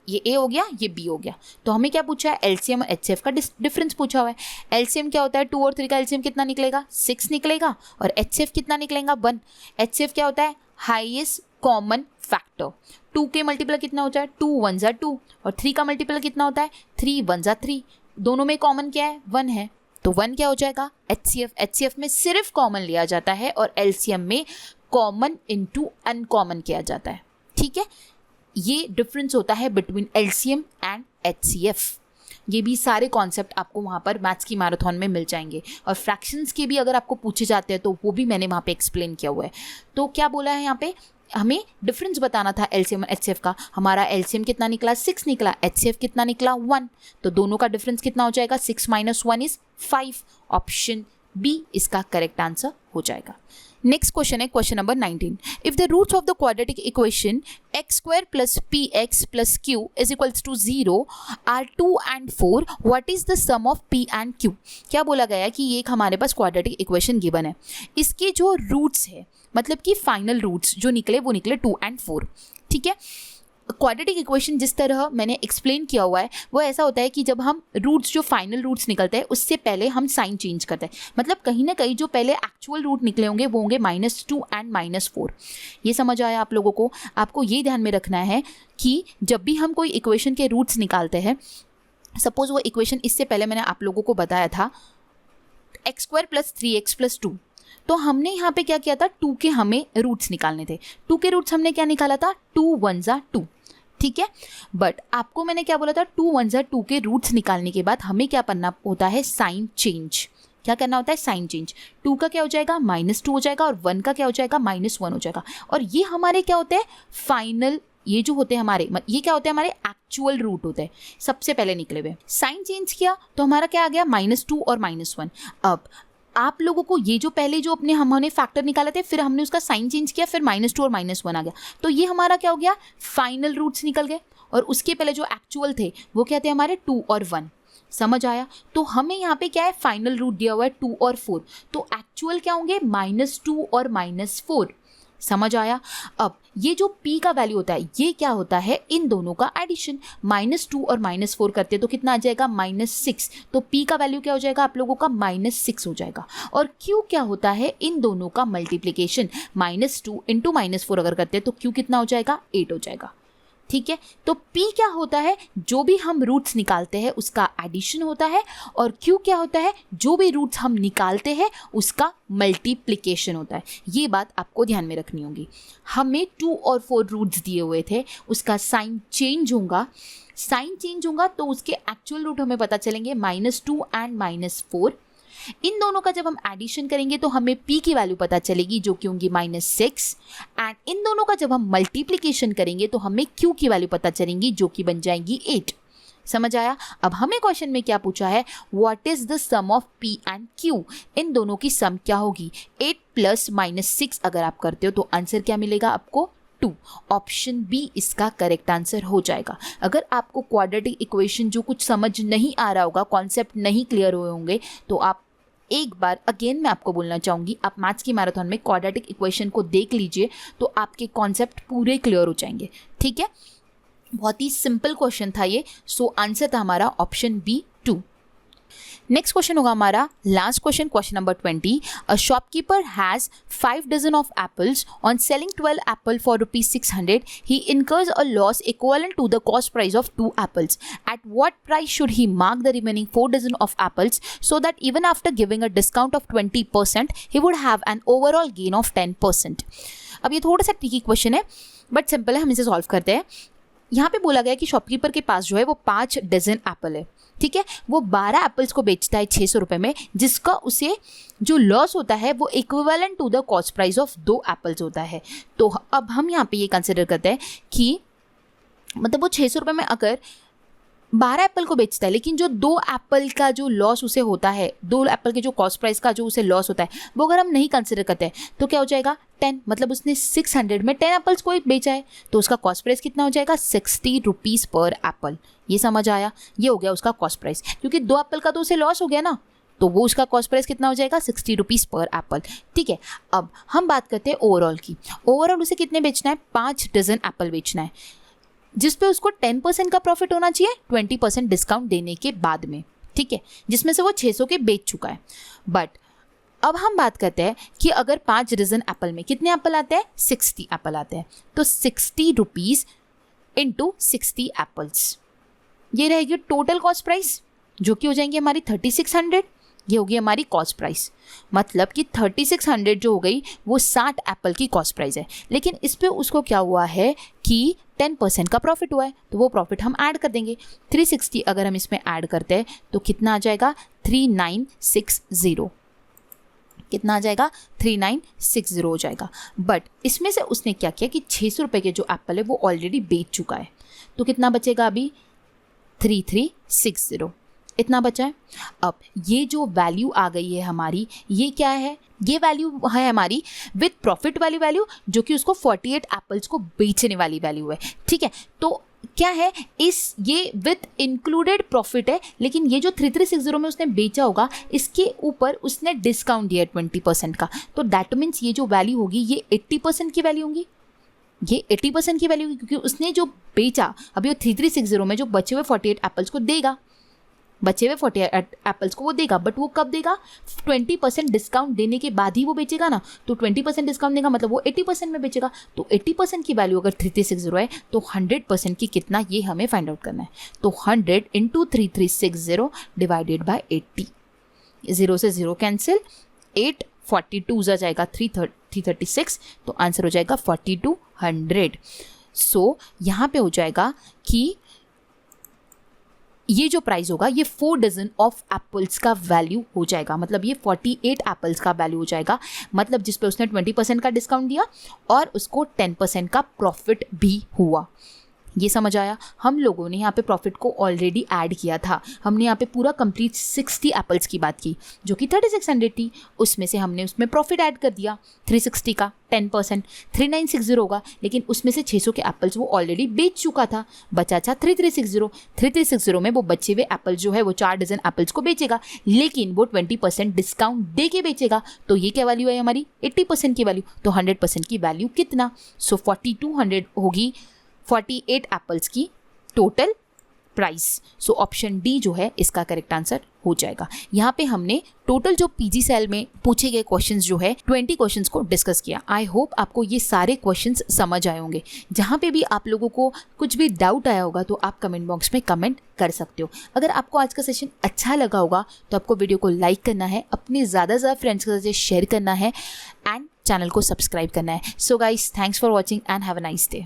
ये A हो गया, ये B हो गया। तो हमें क्या पूछा है, LCM और HCF का डिफरेंस पूछा हुआ है। LCM क्या होता है, 2 और 3 का LCM कितना निकलेगा, 6 निकलेगा, और HCF कितना निकलेगा, 1। HCF क्या होता है, हाईएस्ट कॉमन फैक्टर। 2 के मल्टीपल कितना होता है, 2 1 जा 2, और 3 का मल्टीपल कितना होता है, 3 1 जा 3, दोनों में कॉमन क्या है, 1 है, तो 1 क्या हो जाएगा, HCF। HCF में सिर्फ कॉमन लिया जाता है और LCM में कॉमन इनटू अनकॉमन किया जाता है। ठीक है, ये डिफरेंस होता है बिटवीन LCM एंड HCF। ये भी सारे कॉन्सेप्ट आपको वहाँ पर मैथ्स की मैराथन में मिल जाएंगे, और फ्रैक्शंस के भी अगर आपको पूछे जाते हैं तो वो भी मैंने वहाँ पे एक्सप्लेन किया हुआ है। तो क्या बोला है यहाँ पे, हमें डिफरेंस बताना था LCM और HCF का। हमारा LCM कितना निकला, 6 निकला, HCF कितना निकला, 1, तो दोनों का डिफरेंस कितना हो जाएगा, 6 - 1 इज 5। ऑप्शन बी इसका करेक्ट आंसर हो जाएगा। नेक्स्ट क्वेश्चन है question number 19। If the roots of the quadratic equation x² + px + q = 0 are 2 and 4, what is the sum of p and q? क्या बोला गया है कि ये एक हमारे पास क्वाड्रेटिक इक्वेशन गिवन है, इसके जो रूट्स है मतलब कि फाइनल रूट्स जो निकले वो निकले 2 and 4। ठीक है, क्वाड्रेटिक इक्वेशन जिस तरह मैंने एक्सप्लेन किया हुआ है वो ऐसा होता है कि जब हम रूट्स जो फाइनल रूट्स निकलते हैं उससे पहले हम साइन चेंज करते हैं, मतलब कहीं ना कहीं जो पहले एक्चुअल रूट निकले होंगे वो होंगे -2 and -4। ये समझ आया आप लोगों को? आपको ये ध्यान में रखना है कि जब भी हम कोई इक्वेशन के रूट्स निकालते हैं, सपोज वो इक्वेशन इससे पहले मैंने आप लोगों को बताया था x² + 3x + 2, तो हमने यहाँ पे क्या किया था, 2 के हमें रूट्स निकालने थे। 2 के रूट्स हमने क्या निकाला था, 2 1 जा 2, ठीक है। बट आपको मैंने क्या बोला था, 2 1 जा 2 के रूट्स निकालने के बाद हमें क्या करना होता है, साइन चेंज। क्या करना होता है, साइन चेंज। 2 का क्या हो जाएगा, -2 हो जाएगा, और 1 का क्या हो जाएगा, -1 हो जाएगा। और ये हमारे क्या होते हैं, फाइनल, ये जो होते हैं हमारे, ये क्या होते हैं, हमारे एक्चुअल रूट होते हैं सबसे पहले निकले हुए। साइन चेंज किया तो हमारा क्या आ गया, -2 और -1। अब आप लोगों को ये जो पहले जो अपने हमने फैक्टर निकाले थे, फिर हमने उसका साइन चेंज किया, फिर -2 और -1 आ गया, तो ये हमारा क्या हो गया, फाइनल रूट्स निकल गए। और उसके पहले जो एक्चुअल थे वो क्या थे, हमारे 2 और 1। समझ आया। तो हमें यहाँ पे क्या है, फाइनल रूट दिया हुआ है 2 और 4, तो एक्चुअल क्या होंगे, -2 और -4। समझ आया। अब ये जो p का वैल्यू होता है, ये क्या होता है, इन दोनों का एडिशन। -2 और -4 करते तो कितना आ जाएगा, -6। तो p का वैल्यू क्या हो जाएगा आप लोगों का, -6 हो जाएगा। और q क्या होता है, इन दोनों का मल्टीप्लिकेशन। -2 इंटू -4 अगर करते हैं तो q कितना हो जाएगा, 8 हो जाएगा। ठीक है। तो p क्या होता है, जो भी हम रूट्स निकालते हैं उसका एडिशन होता है, और q क्या होता है, जो भी रूट्स हम निकालते हैं उसका मल्टीप्लिकेशन होता है। ये बात आपको ध्यान में रखनी होगी। हमें 2 और 4 रूट्स दिए हुए थे, उसका साइन चेंज होगा। साइन चेंज होगा तो उसके एक्चुअल रूट हमें पता चलेंगे, -2 एंड -4। इन दोनों का जब हम एडिशन करेंगे तो हमें p की वैल्यू पता चलेगी, जो कि होंगी -6। एंड इन दोनों का जब हम मल्टीप्लिकेशन करेंगे तो हमें q की वैल्यू पता चलेंगी, जो कि बन जाएंगी 8। समझ आया। अब हमें क्वेश्चन में क्या पूछा है, what is the sum of p and q। इन दोनों की सम क्या होगी, 8 + -6 अगर आप करते हो तो आंसर क्या मिलेगा आपको, 2। ऑप्शन बी इसका करेक्ट आंसर हो जाएगा। अगर आपको क्वाड्रेटिक इक्वेशन जो कुछ समझ नहीं आ रहा होगा, कॉन्सेप्ट नहीं क्लियर हुए होंगे, तो आप एक बार अगेन मैं आपको बोलना चाहूँगी, आप मैथ्स की मैराथन में क्वाड्रेटिक इक्वेशन को देख लीजिए तो आपके कॉन्सेप्ट पूरे क्लियर हो जाएंगे। ठीक है, बहुत ही सिंपल क्वेश्चन था ये। सो आंसर था हमारा ऑप्शन बी, 2। नेक्स्ट क्वेश्चन होगा हमारा last question, question number 20। A shopkeeper has 5 dozen of apples. On selling 12 apple for ₹600, he incurs a loss equivalent to the cost price of 2 apples. At what price should he mark the remaining 4 dozen of apples so that even after giving a discount of 20%, he would have an overall gain of 10%? अब ये थोड़ा सा ट्रिकी क्वेश्चन है बट सिंपल है, हम इसे सॉल्व करते हैं। यहाँ पे बोला गया है कि शॉपकीपर के पास जो है वो 5 डजन एप्पल है। ठीक है, वो 12 एप्पल्स को बेचता है 600 रुपये में, जिसका उसे जो लॉस होता है वो equivalent to the cost price of 2 apples होता है। तो अब हम यहाँ पे ये कंसिडर करते हैं कि मतलब वो 600 रुपये में अगर 12 एप्पल को बेचता है, लेकिन जो 2 एप्पल का जो लॉस उसे होता है, 2 एप्पल के जो कॉस्ट प्राइस का जो उसे लॉस होता है, वो अगर हम नहीं कंसिडर करते हैं तो क्या हो जाएगा, 10। मतलब उसने 600 में 10 एप्पल्स को बेचा है तो उसका कॉस्ट प्राइस कितना हो जाएगा, 60 रुपीज़ पर एप्पल। ये समझ आया, ये हो गया उसका कॉस्ट प्राइस, क्योंकि 2 एप्पल का तो उसे लॉस हो गया ना, तो वो उसका कॉस्ट प्राइस कितना हो जाएगा, 60 रुपीज़ पर एप्पल। ठीक है, अब हम बात करते हैं ओवरऑल की। ओवरऑल उसे कितने बेचना है, 5 डजन एप्पल बेचना है, जिस पे उसको 10% का प्रॉफिट होना चाहिए 20% डिस्काउंट देने के बाद में। ठीक है, जिसमें से वो 600 के बेच चुका है। बट अब हम बात करते हैं कि अगर 5 डजन एप्पल में कितने एप्पल आते हैं, 60 एप्पल आते हैं, तो 60 रुपीज़ इंटू 60 एप्पल्स, ये रहेगी टोटल कॉस्ट प्राइस, जो कि हो जाएंगे हमारी 3600। ये होगी हमारी कॉस्ट प्राइस। मतलब कि 3600 जो हो गई वो 60 एप्पल की कॉस्ट प्राइस है, लेकिन इस पर उसको क्या हुआ है कि 10% का प्रॉफिट हुआ है, तो वो प्रॉफिट हम ऐड कर देंगे। 360 अगर हम इसमें ऐड करते हैं तो कितना आ जाएगा, 3960। कितना आ जाएगा, 3960 हो जाएगा। बट इसमें से उसने क्या किया कि 600 रुपये के जो एप्पल है वो ऑलरेडी बेच चुका है, तो कितना बचेगा अभी, 3360 इतना बचा है। अब ये जो वैल्यू आ गई है हमारी, ये क्या है, ये वैल्यू है हमारी विद प्रॉफिट वाली वैल्यू, जो कि उसको 48 एप्पल्स को बेचने वाली वैल्यू है। ठीक है, तो क्या है, इस ये विद इंक्लूडेड प्रॉफिट है, लेकिन ये जो 3360 में उसने बेचा होगा इसके ऊपर उसने डिस्काउंट दिया है 20% का, तो दैट मीन्स ये जो वैल्यू होगी ये 80% की वैल्यू होगी। ये 80% की वैल्यू होगी, क्योंकि उसने जो बेचा अभी वो 3360 में जो बचे हुए 48 एप्पल्स को देगा, बचे हुए 48 एप्पल्स को वो देगा, बट वो कब देगा, 20% डिस्काउंट देने के बाद ही वो बेचेगा ना। तो 20% डिस्काउंट देगा मतलब वो 80% में बेचेगा। तो 80% की वैल्यू अगर 3360 है तो 100% की कितना, ये हमें फाइंड आउट करना है। तो 100 इंटू 3360 डिवाइडेड बाई 80, 0 से 0 कैंसिल, 8 42 आ जाएगा 336, तो आंसर हो जाएगा 4200। सो यहाँ पे हो जाएगा कि ये जो प्राइस होगा ये 4 डजन ऑफ एप्पल्स का वैल्यू हो जाएगा, मतलब ये 48 एप्पल्स का वैल्यू हो जाएगा, मतलब जिस पे उसने 20% का डिस्काउंट दिया और उसको 10% का प्रॉफिट भी हुआ। ये समझ आया? हम लोगों ने यहाँ पे प्रॉफिट को ऑलरेडी ऐड किया था। हमने यहाँ पे पूरा कंप्लीट 60 एप्पल्स की बात की जो कि 3600 थी, उसमें से हमने उसमें प्रॉफिट ऐड कर दिया 360 का 10%, 3960 होगा, लेकिन उसमें से 600 के एप्पल्स वो ऑलरेडी बेच चुका था, बचा था 3360 में वो बचे हुए एप्पल जो है वो 4 डजन एप्पल्स को बेचेगा, लेकिन वो 20% डिस्काउंट दे के बेचेगा। तो ये क्या वैल्यू है हमारी? 80% की वैल्यू। तो 100% की वैल्यू कितना? सो 4200 होगी 48 एप्पल्स की total price. So option D जो है इसका करेक्ट आंसर हो जाएगा। यहाँ पे हमने टोटल जो PGCEL में पूछे गए क्वेश्चंस जो है 20 क्वेश्चंस को डिस्कस किया। आई होप आपको ये सारे क्वेश्चंस समझ आए होंगे। जहाँ पे भी आप लोगों को कुछ भी डाउट आया होगा तो आप कमेंट बॉक्स में कमेंट कर सकते हो। अगर आपको आज का सेशन अच्छा लगा होगा तो आपको वीडियो को लाइक करना है, अपने ज़्यादा से ज़्यादा फ्रेंड्स के साथ शेयर करना है एंड चैनल को सब्सक्राइब करना है। So guys, thanks for watching and have a nice day.